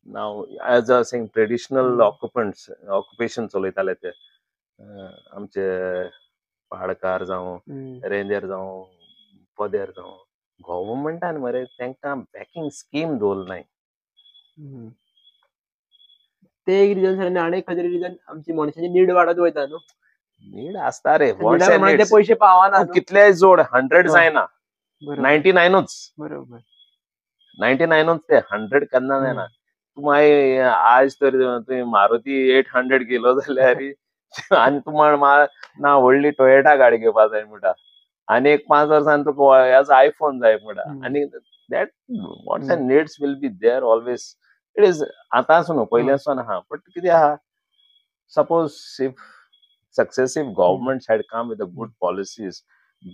[SPEAKER 2] now, as I was saying, traditional occupation चलयताले ते आमचे पाडकार जावं, रेंजर जावं, पदेर जावं, गव्हर्मेंटान मरे तांकां बॅकिंग स्कीम दवरनाय.
[SPEAKER 1] ते एक रिजन आनी आनी खंय तरी रिजन आमची मनशाची नीड वाडत वयता न्हू.
[SPEAKER 2] नीड आसता रे,
[SPEAKER 1] ते पैसे पावना.
[SPEAKER 2] कितलेय जोड 100 जायना, 99च.
[SPEAKER 1] बरोबर,
[SPEAKER 2] 99च ते 100 केन्ना जायना. तूं मागीर आज तर तुवें मारुती 800 केलो जाल्यार आनी तूं ना व्हडली टोयोटा गाडी घेवपा जाय म्हणटा, आनी एक 5 वर्सान तुका ह्याचो आयफोन जाय म्हणटा. आनी that wants and needs will be there always. It is आतांच न्हू, पयल्यासून आहा. बट कितें आहा, suppose if successive governments had come with the good policies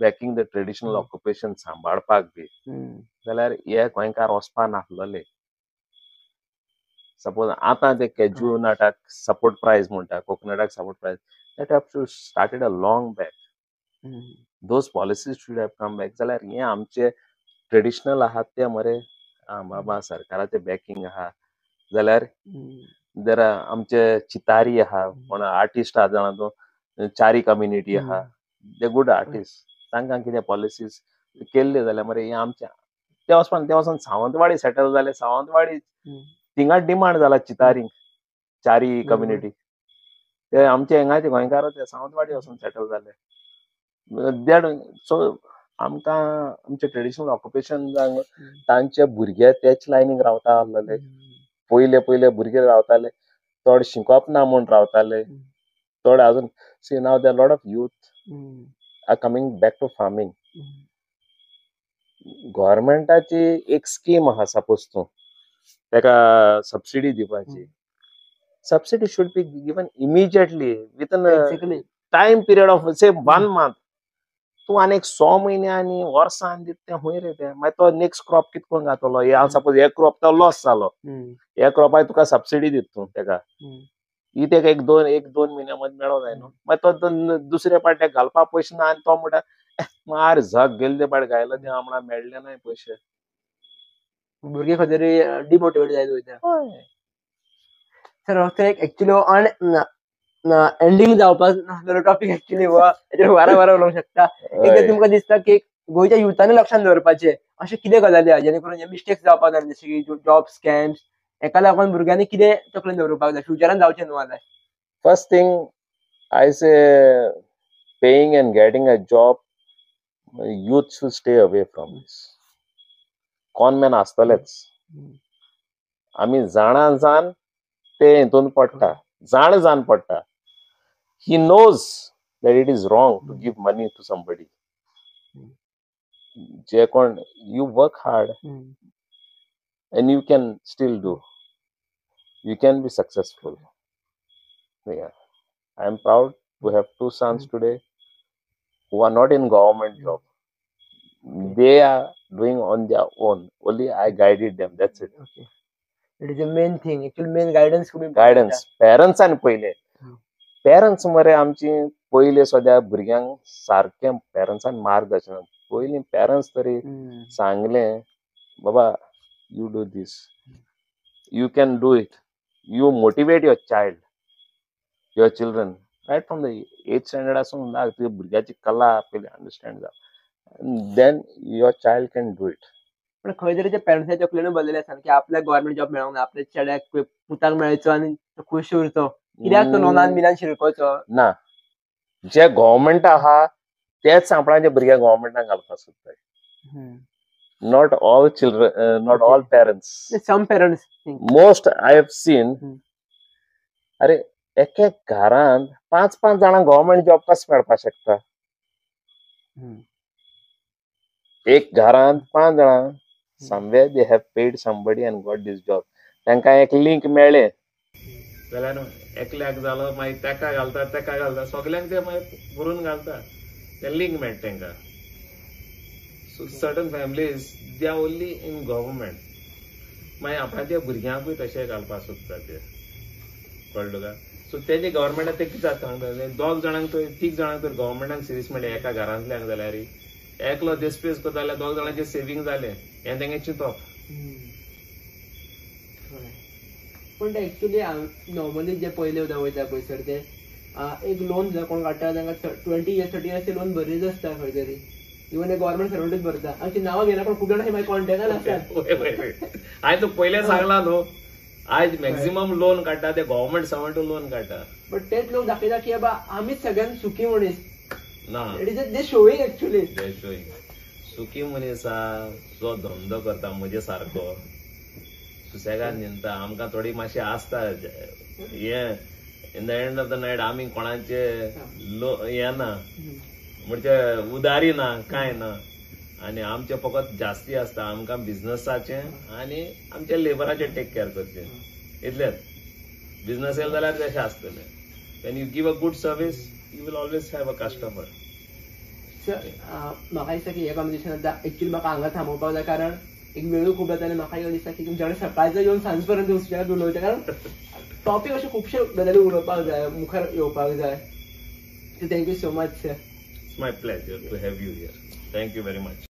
[SPEAKER 2] backing the traditional occupation सांबाळपाक बी, जाल्यार हे गोंयकार वचपा नासलोले. सपोज आतां ते कॅज्यू नटाक सपोर्ट प्रायज म्हणटा, कोकोनटाक support price, that have to started a long back. Those policies should have come back. जाल्यार हे आमचे ट्रेडिशनल आहात ते मरे बाबा सरकाराचे बॅकिंग आहा. जाल्यार जर आमचे चितारी आहा, कोण आर्टिस्ट आहा जाणा तो चारी कम्युनिटी आहा, ते गुड आर्टिस्ट, तांकां कितें पॉलिसीज केल्ले जाल्यार मरे हे आमच्या ते वचून सावंतवाडी सेटल जाले. सावंतवाडी थिंगाच डिमांड जाला चितारींक, चारी कम्युनिटी. ते आमचे हिंगाचे गोंयकार ते सावंतवाडी वचून सेटल जाले. सो आमकां आमचे ट्रेडिशनल ऑक्युपेशन तांचे भुरगे तेच लायनीक रावता आसलेले. पयले भुरगे रावताले, चड शिकोप ना म्हूण रावताले, चड अजून. See now there lot of youth are coming back to farming. गव्हर्मेंटाची एक स्कीम आहा, सपोज तूं ताका सबसिडी दिवपाची, subsidy should be given immediately within time period of say 1 month. तूं आनी 6 म्हयने आनी वर्सान दिता तें खूंय रे तें? मागीर तो नेक्स्ट क्रॉप कितकोन घातलो? हांव सपोज हे क्रॉप तो लॉस जालो, हे क्रॉपाक तुका सबसिडी दिता तूं तेका, ही तेका 1-2 म्हयन्या मदीं मेळो जाय न्हू. मागीर तो दुसऱ्या पाट्याक घालपाक पयशे ना, आनी तो म्हणटा मार झक गेले पाट घायलो ते आमकां मेळ्ळे नाय पयशे. भुरगे खंय तरी डिमोटिवेट जायत वयता. सर हो एक एक्चुअली एंडिंग जावपाक नासलेलो टॉपिक एक्चुअली हो. हेचेर वारा उलोवंक शकता. एक तुमकां दिसता की गोंयच्या युथांनी लक्षांत दवरपाचें अशें कितें गजाली आहा जेणे करून हे मिस्टेक्स जावपाक ना, जशें की जॉब स्कॅम्स, हेका लागून भुरग्यांनी कितें तकलेन दवरपाक जाय, फ्युचरान जावचें न्हू जाल्यार? First thing I say, paying end getting a job, youth should stay away from this. कॉनमॅन आसतलेच. आमी जाण ते हितून पडटा, जाण पडटा. He knows that it is wrong to give money to somebody. जे कोण, you work hard and you can still do. You can be successful. Yeah. I am proud to have 2 sons today who are not in government job. They are doing on their own. Only I guided them. That's it.
[SPEAKER 1] Okay. It is the main thing. Actually, main guidance खूब important.
[SPEAKER 2] Guidance. Parents आणि पहिले. Parents मरे आमची पयले सद्या भुरग्यांक सारकें पेरंट्सान मार्गदर्शन. पयलीं पेरंट्स तरी सांगले बाबा you do this, you can do it. You motivate your child, your children right from the 8th standard आसून तुज्या भुरग्याची कला पयली अंडरस्टँड जावं, then your child can do it. पण खंय तरी ते पेरंट्साच्या तकलेन बसलेले आसा की आपल्याक गव्हर्मेंट जॉब मेळोंक ना, आपल्या चेड्याक पुताक मेळचो आनी खूश उरचो, कित्याक तो लोनान बिनान शिरकोवचो ना. जे गव्हर्मेंट आहा तेच सांपळाचे भुरग्याक गव्हर्मेंटान घालपाक सोदताय. Not all children, not all parents. Some parents think. Most I have seen अरे एक एक घरांत 5-5 जाणांक गव्हर्नमेंट जॉब कसो मेळपाक शकता? एक घरांत 5 जाणां somewhere they have paid somebody and got this job. तांकां एक लिंक मेळ्ळें जाल्यार एकल्याक जालो मागीर तेका घालता सगल्यांक ते मागीर भरून घालता. ते लिंक मेळटा तांकां. So certain families they are only in government. मागीर आपणाच्या भुरग्यांकूय तशें घालपाक सोदता ते. कळ्ळें तुका? सो तेजे गव्हर्नमेंटान ते कितें जाता दोग जाणांक तर 3 जाणांक तर गव्हर्नमेंटान सिरीयस मेळ्ळें एका घरांतल्याक जाल्यार एकलो देस्पेस करता जाल्यार 2 जाणांचे सेव्हिंग जाले हें तेंगे चिंतप.
[SPEAKER 1] पण ते एक्चुअली नॉर्मली जे पयले वयता पळय सर ते एक लोन जर कोण काडटा तांकां 20 years 30 years लोन भरीत आसता खंय तरी. इवन एक गव्हर्नमेंट सर्वंटूच भरता. आमची नांवां घेना पण खूब जाणां मागीर कॉन्टॅक्टान आसतात.
[SPEAKER 2] हांवें तुका पयलें सांगलां न्हू आज मॅक्झिमम लोन काडटा ते गव्हर्नमेंट सर्वंट लोन काडटा.
[SPEAKER 1] बट तेच लोक दाखयता की बाबा आमीच सगळ्यात सुखी मनीस.
[SPEAKER 2] ना
[SPEAKER 1] दे शोईंग एक्चुअली.
[SPEAKER 2] सुखी मनीस जो धंदो करता म्हजे सारको सुसेगाद न्हिदता. आमकां थोडी मातशी आसता हें in the end of the night आमी कोणाचे हें ना म्हणजे उदारी ना कांय ना. आनी आमचे फकत जास्ती आसता आमकां बिझनसाचे आनी आमच्या लेबराचे टेक केअर करचे इतलेंच. बिझनस येयलो जाल्यार तशें आसतलें. When you give a good service you will always have a customer.
[SPEAKER 1] Sir म्हाका दिसता की हे कॉन्वर्सेशन आतां एक्चुअली म्हाका हांगा थांबोवपाक जाय कारण एक वेळू खूब जाता आनी म्हाका एक दिसता की तुमच्या कडेन सकाळचो येवन सांज पर्यंत सुशेगाद उलोवचें कारण टॉपीक अशे खुबशे गजाली उलोवपाक जाय मुखार येवपाक जाय. So thank you so much sir.
[SPEAKER 2] It's my pleasure to have you here. Thank you very much.